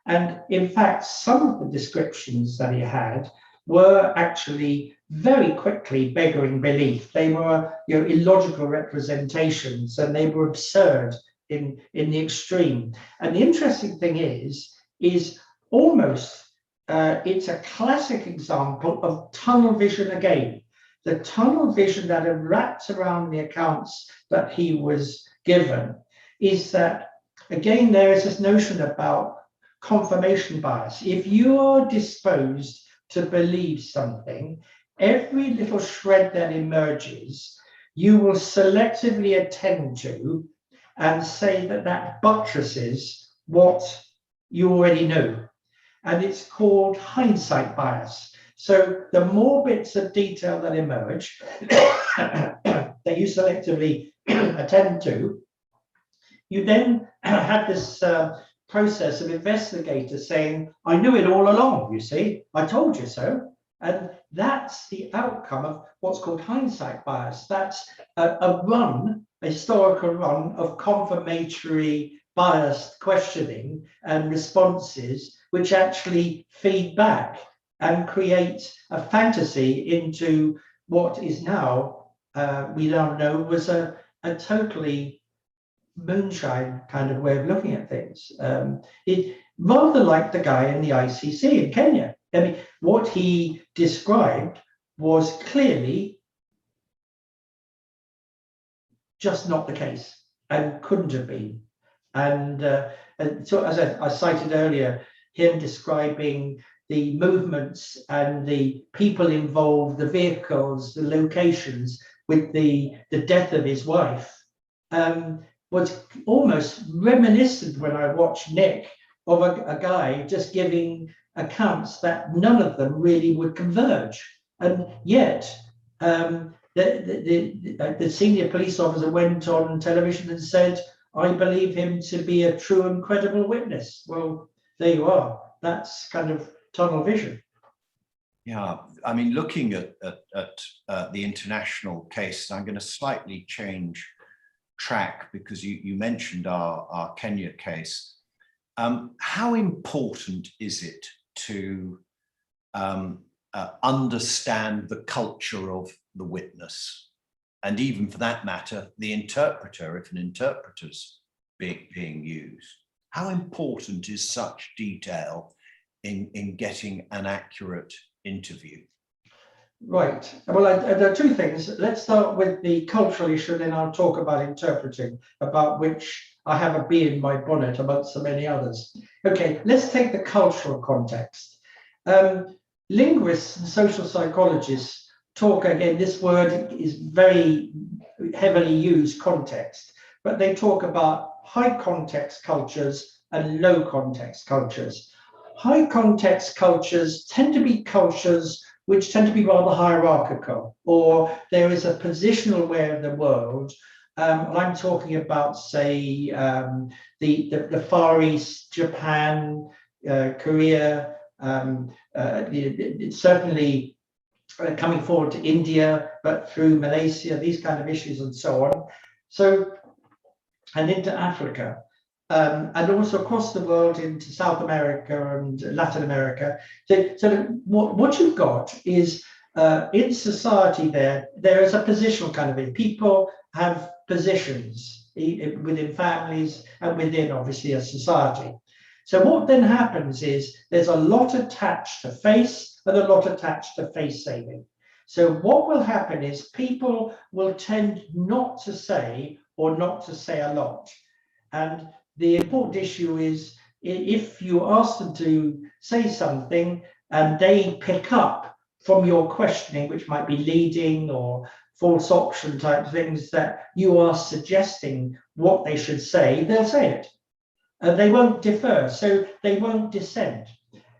And in fact, some of the descriptions that he had were actually very quickly beggaring belief. They were illogical representations, and they were absurd in the extreme. And the interesting thing is almost, it's a classic example of tunnel vision again. The tunnel vision that had wrapped around the accounts that he was given is that, again, there is this notion about confirmation bias. If you're disposed to believe something, every little shred that emerges, you will selectively attend to and say that buttresses what you already know. and it's called hindsight bias. So the more bits of detail that emerge that you selectively attend to, you then have this process of investigators saying, I knew it all along, you see, I told you so. And that's the outcome of what's called hindsight bias. That's a historical run of confirmatory biased questioning and responses, which actually feed back and create a fantasy into what is now, we now know, was a totally moonshine kind of way of looking at things. It rather like the guy in the ICC in Kenya. I mean, what he described was clearly just not the case and couldn't have been. And so, as I cited earlier, him describing the movements and the people involved, the vehicles, the locations with the death of his wife, was almost reminiscent when I watched Nick of a guy just giving accounts that none of them really would converge. And yet, the senior police officer went on television and said, I believe him to be a true and credible witness. Well, there you are. That's kind of tunnel vision. Yeah, I mean, looking at the international case, I'm going to slightly change track because you mentioned our Kenya case. How important is it to understand the culture of the witness, and even for that matter, the interpreter, if an interpreter's being used? How important is such detail in getting an accurate interview? Right. Well, there are two things. Let's start with the cultural issue, then I'll talk about interpreting, about which I have a bee in my bonnet amongst so many others. Okay, let's take the cultural context. Linguists and social psychologists talk, again, this word is very heavily used, context, but they talk about high context cultures and low context cultures. High context cultures tend to be cultures which tend to be rather hierarchical, or there is a positional way of the world. I'm talking about, say, the Far East, Japan, Korea, certainly coming forward to India, but through Malaysia, these kind of issues and so on. So, and into Africa. And also across the world into South America and Latin America. So what you've got is in society there is a positional kind of thing. People have positions within families and within, obviously, a society. So what then happens is there's a lot attached to face and a lot attached to face saving. So what will happen is people will tend not to say or not to say a lot. And the important issue is if you ask them to say something and they pick up from your questioning, which might be leading or false option type things, that you are suggesting what they should say, they'll say it. They won't defer, so they won't dissent.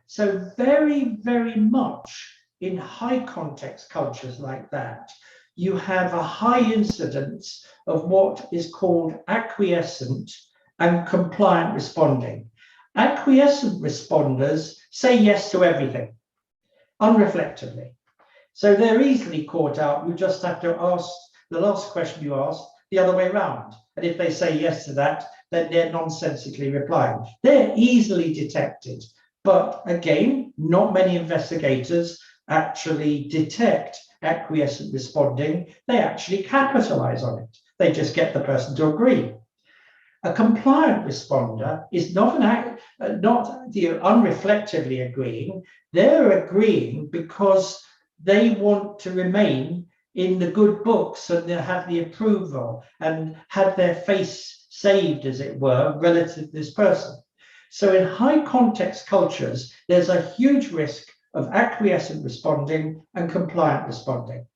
So very, very much in high context cultures like that, you have a high incidence of what is called acquiescent and compliant responding. Acquiescent responders say yes to everything, unreflectively. So they're easily caught out. You just have to ask the last question you asked the other way around. And if they say yes to that, then they're nonsensically replying. They're easily detected. But again, not many investigators actually detect acquiescent responding. They actually capitalize on it. They just get the person to agree. A compliant responder is not unreflectively agreeing. They're agreeing because they want to remain in the good books and they have the approval and have their face saved, as it were, relative to this person. So in high context cultures, there's a huge risk of acquiescent responding and compliant responding.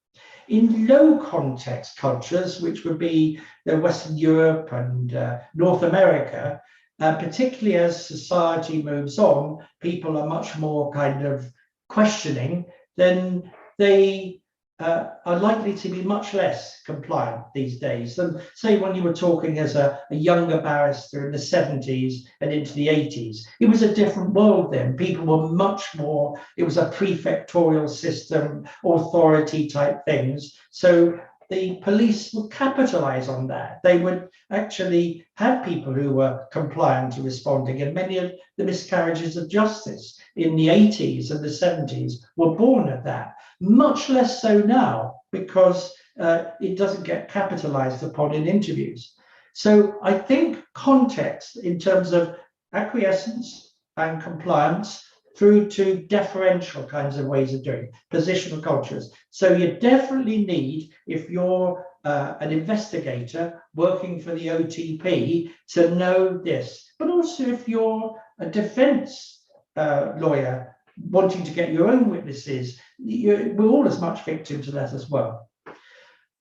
In low context cultures, which would be Western Europe and North America, particularly as society moves on, people are much more kind of questioning, then they are likely to be much less compliant these days than, say, when you were talking as a younger barrister in the 70s and into the 80s. It was a different world then. People were much more, it was a prefectorial system, authority type things. So the police would capitalize on that. They would actually have people who were compliant to responding, and many of the miscarriages of justice in the 80s and the 70s were born of that. Much less so now, because it doesn't get capitalized upon in interviews. So I think context in terms of acquiescence and compliance through to deferential kinds of ways of doing it, positional cultures. So you definitely need, if you're an investigator working for the OTP, to know this. But also if you're a defense lawyer wanting to get your own witnesses, we're all as much victims of that as well.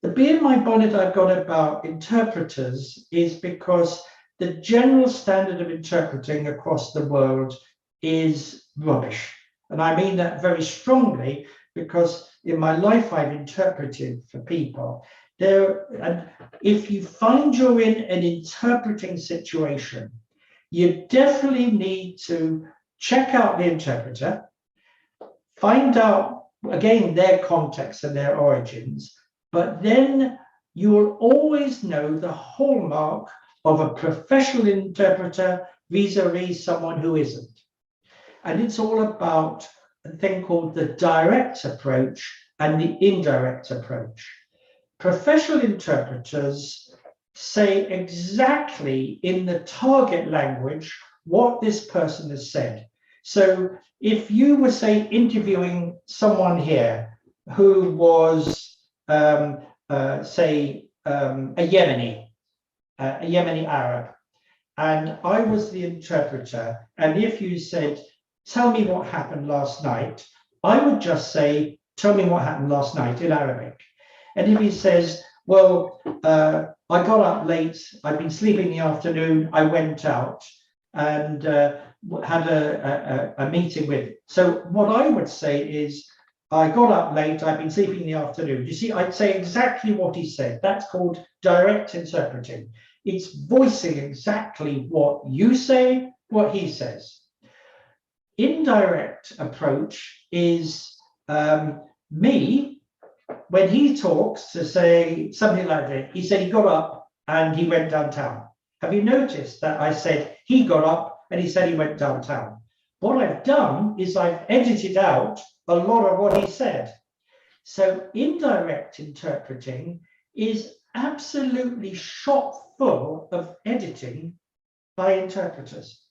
The bee in my bonnet I've got about interpreters is because the general standard of interpreting across the world is rubbish. And I mean that very strongly, because in my life I've interpreted for people. And if you find you're in an interpreting situation, you definitely need to check out the interpreter, find out, again, their context and their origins, but then you will always know the hallmark of a professional interpreter vis-a-vis someone who isn't. And it's all about a thing called the direct approach and the indirect approach. Professional interpreters say exactly in the target language what this person has said. So if you were, say, interviewing someone here who was, say, a Yemeni Arab, and I was the interpreter, and if you said, tell me what happened last night, I would just say, tell me what happened last night in Arabic. And if he says, well, I got up late, I've been sleeping in the afternoon, I went out and had a meeting with. So what I would say is, I got up late, I've been sleeping in the afternoon. You see, I'd say exactly what he said. That's called direct interpreting. It's voicing exactly what you say, what he says. Indirect approach is me, when he talks, to say something like that. He said he got up and he went downtown. Have you noticed that I said he got up and he said he went downtown? What I've done is I've edited out a lot of what he said. So indirect interpreting is absolutely shot full of editing by interpreters.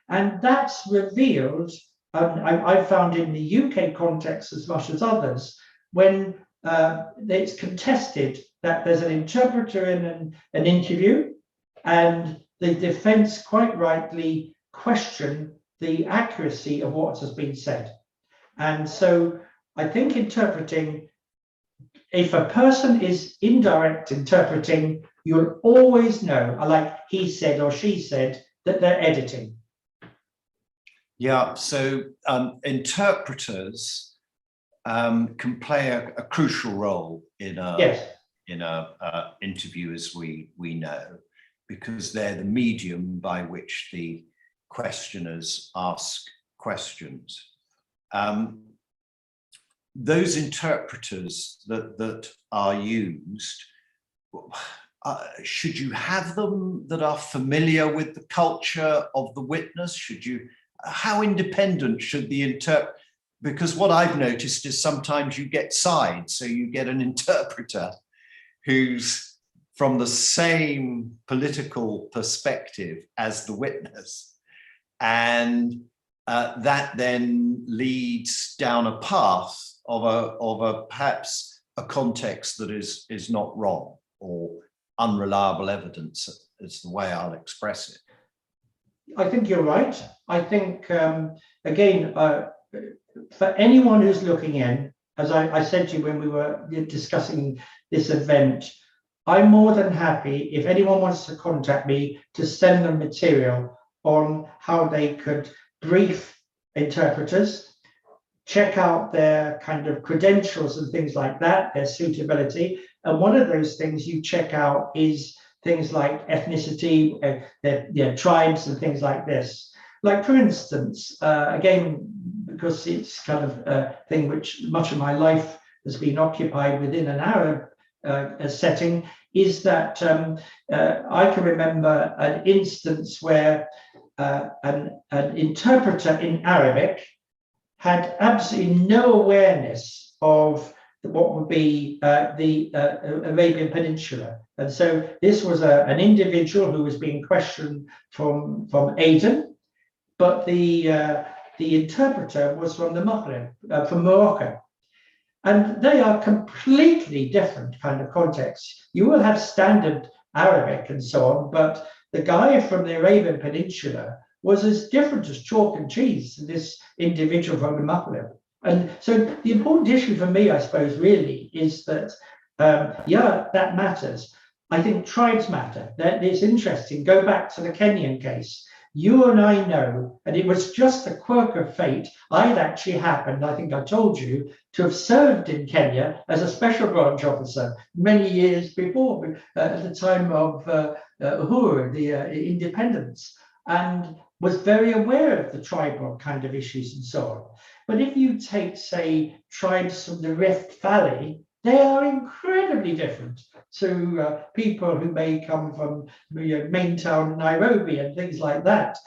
And that's revealed, I found in the UK context as much as others, when it's contested that there's an interpreter in an interview, and the defense quite rightly question the accuracy of what has been said. And so I think interpreting, if a person is indirect interpreting, you'll always know, like he said or she said, that they're editing. Yeah, so interpreters can play a crucial role in a interview, as we know, because they're the medium by which the questioners ask questions. Those interpreters that are used, should you have them that are familiar with the culture of the witness? How independent should the interpreter? Because what I've noticed is sometimes you get sides, so you get an interpreter who's from the same political perspective as the witness, and that then leads down a path of perhaps a context that is not wrong, or unreliable evidence, is the way I'll express it. I think you're right. I think, again, for anyone who's looking in, as I said to you when we were discussing this event, I'm more than happy if anyone wants to contact me to send them material on how they could brief interpreters, check out their kind of credentials and things like that, their suitability. And one of those things you check out is things like ethnicity, their tribes and things like this. Like, for instance, again, because it's kind of a thing which much of my life has been occupied within an Arab setting, is that I can remember an instance where an interpreter in Arabic had absolutely no awareness of what would be the Arabian Peninsula. And so this was an individual who was being questioned from Aden, but the interpreter was from the Maghreb, from Morocco. And they are completely different kind of contexts. You will have standard Arabic and so on, but the guy from the Arabian Peninsula was as different as chalk and cheese to this individual from the Maghreb. And so the important issue for me, I suppose, really is that, yeah, that matters. I think tribes matter. That it's interesting. Go back to the Kenyan case. You and I know, and it was just a quirk of fate. I'd actually happened, I think I told you, to have served in Kenya as a special branch officer many years before, at the time of Uhuru, the independence, and was very aware of the tribal kind of issues and so on. But if you take, say, tribes from the Rift Valley, they are incredibly different to people who may come from main town Nairobi and things like that.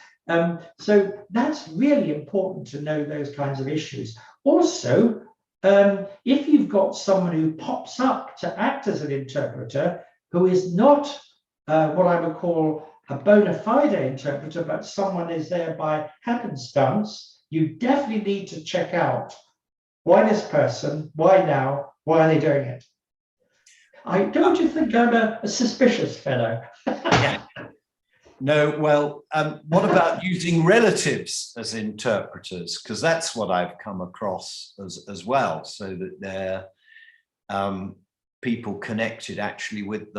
So that's really important to know those kinds of issues. Also, if you've got someone who pops up to act as an interpreter who is not what I would call a bona fide interpreter, but someone is there by happenstance, you definitely need to check out why this person, why now, why are they doing it? Don't you think I'm a suspicious fellow? Yeah. No, well, what about using relatives as interpreters? Because that's what I've come across as well, so that they're people connected actually with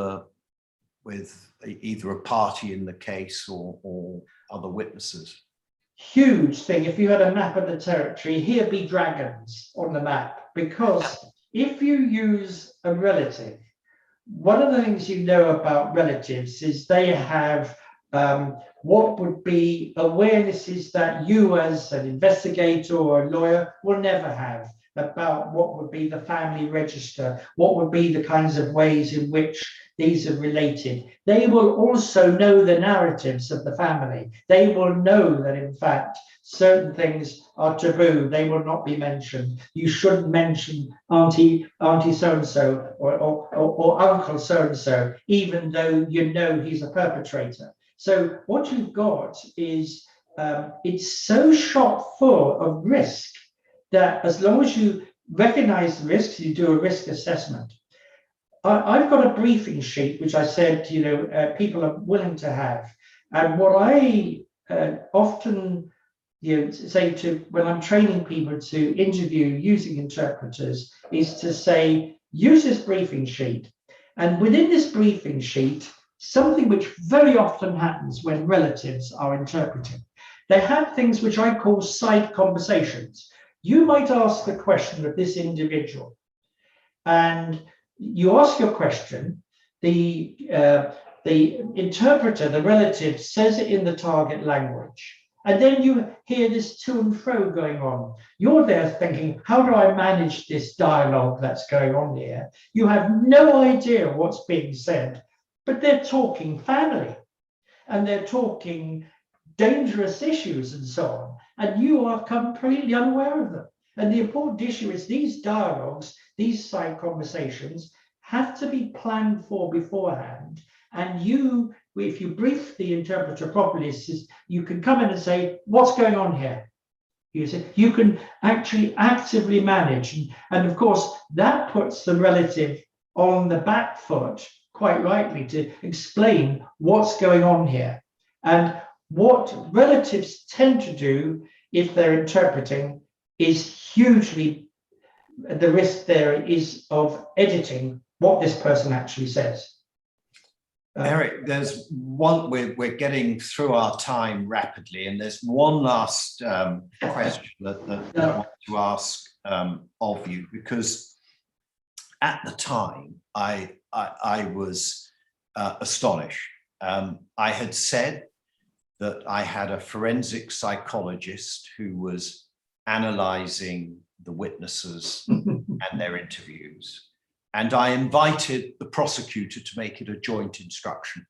either a party in the case or other witnesses. Huge thing. If you had a map of the territory, here be dragons on the map, because if you use a relative, one of the things you know about relatives is they have what would be awarenesses that you as an investigator or a lawyer will never have, about what would be the family register, what would be the kinds of ways in which these are related. They will also know the narratives of the family. They will know that, in fact, certain things are taboo. They will not be mentioned. You shouldn't mention auntie so-and-so or uncle so-and-so, even though you know he's a perpetrator. So what you've got is it's so shot full of risk that as long as you recognize the risks, you do a risk assessment. I've got a briefing sheet, which I said, people are willing to have. And what I often say to when I'm training people to interview using interpreters is to say, use this briefing sheet. And within this briefing sheet, something which very often happens when relatives are interpreting, they have things which I call side conversations. You might ask the question of this individual, and you ask your question, the interpreter, the relative, says it in the target language, and then you hear this to and fro going on. You're there thinking, how do I manage this dialogue that's going on here? You have no idea what's being said, but they're talking family, and they're talking dangerous issues and so on, and you are completely unaware of them. And the important issue is these dialogues, these side conversations have to be planned for beforehand. And you, if you brief the interpreter properly, you can come in and say, what's going on here? You can actually actively manage. And of course, that puts the relative on the back foot, quite rightly, to explain what's going on here. And what relatives tend to do if they're interpreting is hugely, the risk there is of editing what this person actually says. Eric, there's one, we're getting through our time rapidly, and there's one last question that I want to ask of you, because at the time I was astonished. I had said that I had a forensic psychologist who was analyzing the witnesses and their interviews. And I invited the prosecutor to make it a joint instruction.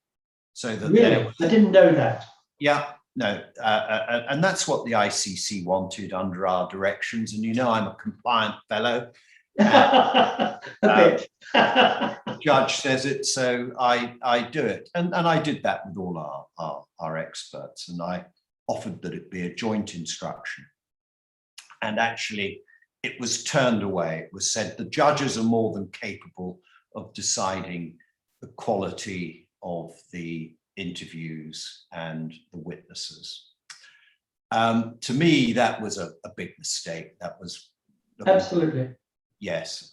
So that really? I didn't know that. Yeah, no. And that's what the ICC wanted under our directions. And you know, I'm a compliant fellow. A bit. The judge says it, so I do it. And I did that with all our experts. And I offered that it be a joint instruction. And actually, it was turned away. It was said the judges are more than capable of deciding the quality of the interviews and the witnesses. To me, that was a big mistake. That was absolutely. Yes.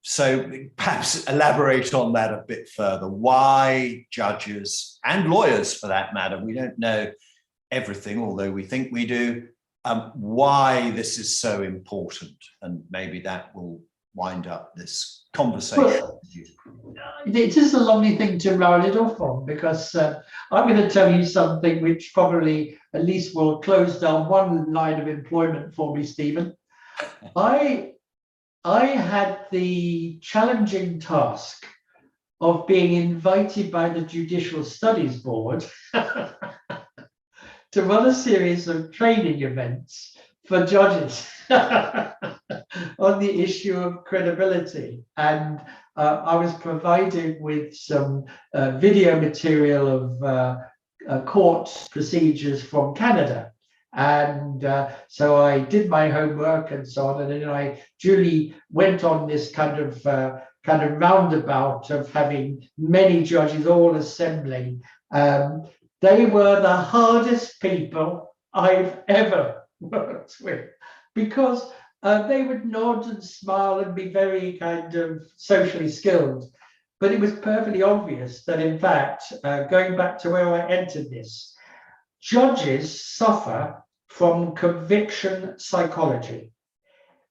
So perhaps elaborate on that a bit further. Why judges and lawyers, for that matter, we don't know everything, although we think we do. Why this is so important, and maybe that will wind up this conversation. Well, it is a lovely thing to round it off on, because I'm going to tell you something which probably at least will close down one line of employment for me, Stephen. I had the challenging task of being invited by the Judicial Studies Board to run a series of training events for judges on the issue of credibility. And I was provided with some video material of court procedures from Canada. And so I did my homework and so on, and then I duly went on this kind of roundabout of having many judges all assembling. They were the hardest people I've ever worked with, because they would nod and smile and be very kind of socially skilled. But it was perfectly obvious that, in fact, going back to where I entered this, judges suffer from conviction psychology.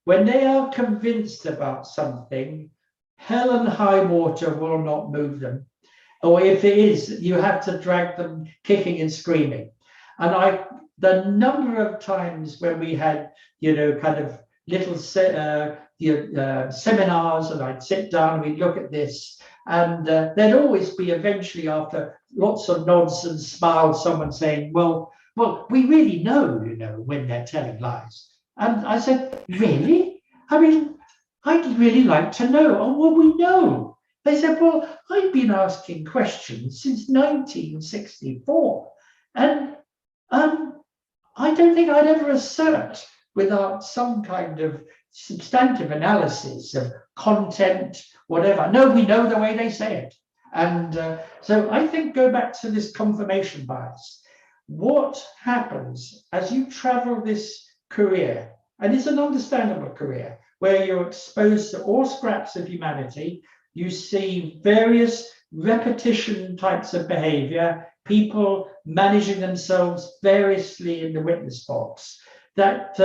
When they are convinced about something, hell and high water will not move them. Or if it is, you have to drag them kicking and screaming. And the number of times when we had, kind of little seminars, and I'd sit down and we'd look at this, and there'd always be eventually, after lots of nods and smiles, someone saying, well, we really know, when they're telling lies. And I said, really? I mean, I'd really like to know. Oh, well, we know. They said, well, I've been asking questions since 1964. And I don't think I'd ever assert without some kind of substantive analysis of content, whatever. No, we know the way they say it. And so I think, go back to this confirmation bias. What happens as you travel this career, and it's an understandable career, where you're exposed to all scraps of humanity, you see various repetition types of behavior, people managing themselves variously in the witness box, that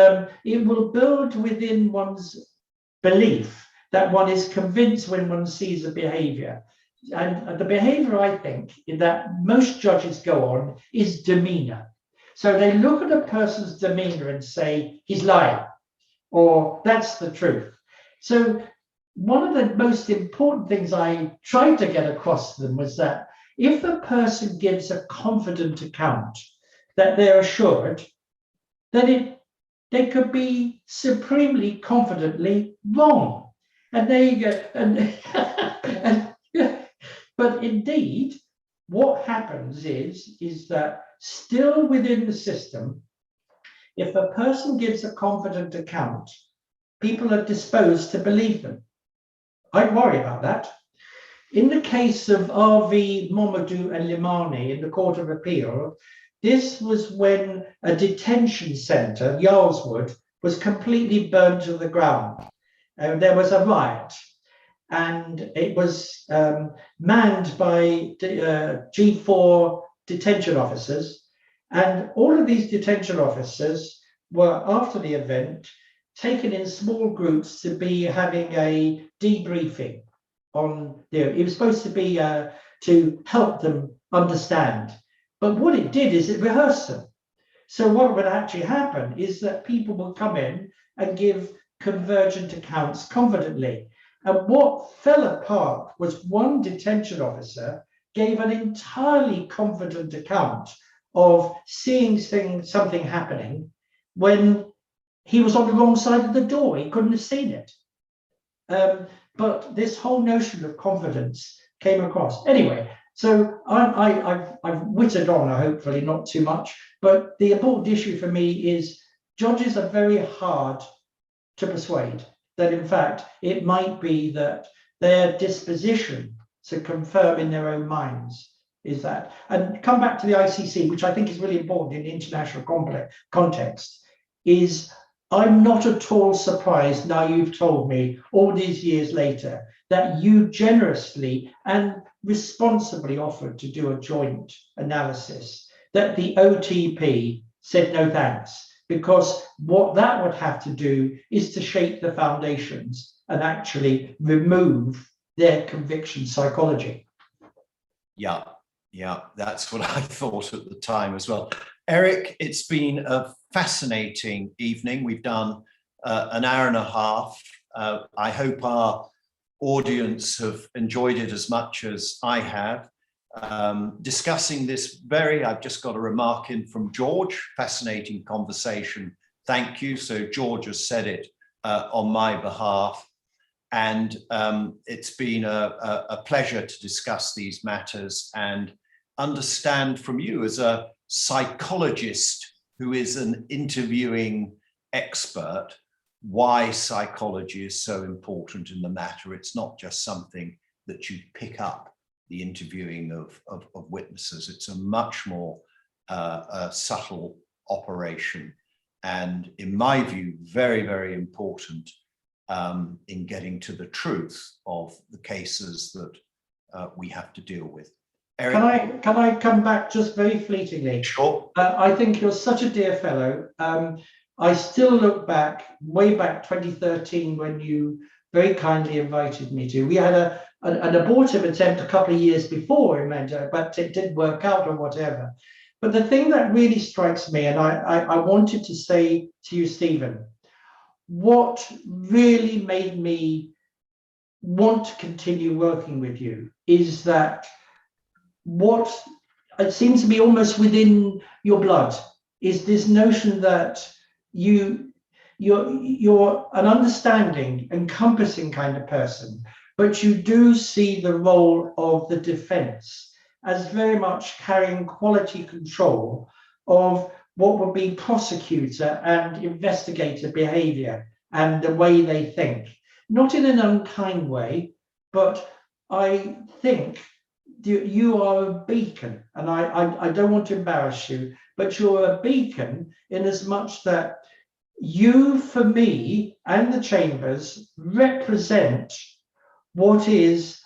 it will build within one's belief that one is convinced when one sees a behavior. And the behavior, I think, that most judges go on is demeanor. So they look at a person's demeanor and say, he's lying, or that's the truth. So one of the most important things I tried to get across to them was that if a person gives a confident account that they're assured, then they could be supremely confidently wrong. And there you go. But indeed, what happens is that still within the system, if a person gives a confident account, people are disposed to believe them. I'd worry about that. In the case of R.V. Momadou and Limani in the Court of Appeal, this was when a detention centre, Yarlswood, was completely burned to the ground. There was a riot. and it was manned by G4 detention officers. And all of these detention officers were, after the event, taken in small groups to be having a debriefing on it was supposed to be to help them understand. But what it did is it rehearsed them. So what would actually happen is that people would come in and give convergent accounts confidently. And what fell apart was one detention officer gave an entirely confident account of seeing something happening when he was on the wrong side of the door. He couldn't have seen it. But this whole notion of confidence came across. Anyway, so I've whittled on, hopefully not too much, but the important issue for me is judges are very hard to persuade. That in fact, it might be that their disposition to confirm in their own minds is that. And come back to the ICC, which I think is really important in the international context, is I'm not at all surprised now you've told me all these years later that you generously and responsibly offered to do a joint analysis, that the OTP said no thanks, because what that would have to do is to shake the foundations and actually remove their conviction psychology. Yeah, that's what I thought at the time as well. Eric, it's been a fascinating evening. We've done an hour and a half. I hope our audience have enjoyed it as much as I have. Discussing this I've just got a remark in from George, fascinating conversation. Thank you. So George has said it on my behalf. And it's been a pleasure to discuss these matters and understand from you as a psychologist who is an interviewing expert why psychology is so important in the matter. It's not just something that you pick up the interviewing of witnesses. It's a much more subtle operation, and in my view, very, very important in getting to the truth of the cases that we have to deal with. Eric? Can I come back just very fleetingly? Sure. I think you're such a dear fellow. I still look back, way back 2013, when you very kindly invited me to. We had an abortive attempt a couple of years before, but it didn't work out or whatever. But the thing that really strikes me, and I wanted to say to you, Stephen, what really made me want to continue working with you is that what it seems to be almost within your blood is this notion that you're an understanding, encompassing kind of person, but you do see the role of the defense as very much carrying quality control of what would be prosecutor and investigator behavior and the way they think. Not in an unkind way, but I think you are a beacon, and I don't want to embarrass you, but you're a beacon in as much that you, for me, and the chambers represent what is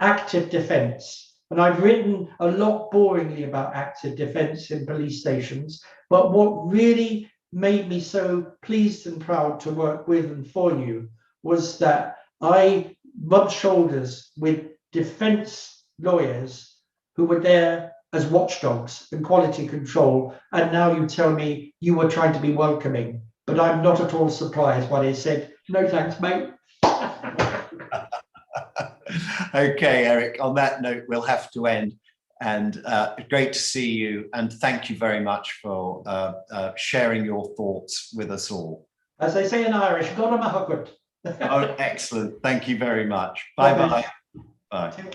active defense. And I've written a lot boringly about active defense in police stations, but what really made me so pleased and proud to work with and for you was that I rubbed shoulders with defense lawyers who were there as watchdogs and quality control, and now you tell me you were trying to be welcoming, but I'm not at all surprised when they said, no thanks, mate. Okay, Eric, on that note, we'll have to end. And great to see you, and thank you very much for sharing your thoughts with us all. As they say in Irish, God am a huggard. Oh, excellent. Thank you very much. Bye-bye. Bye.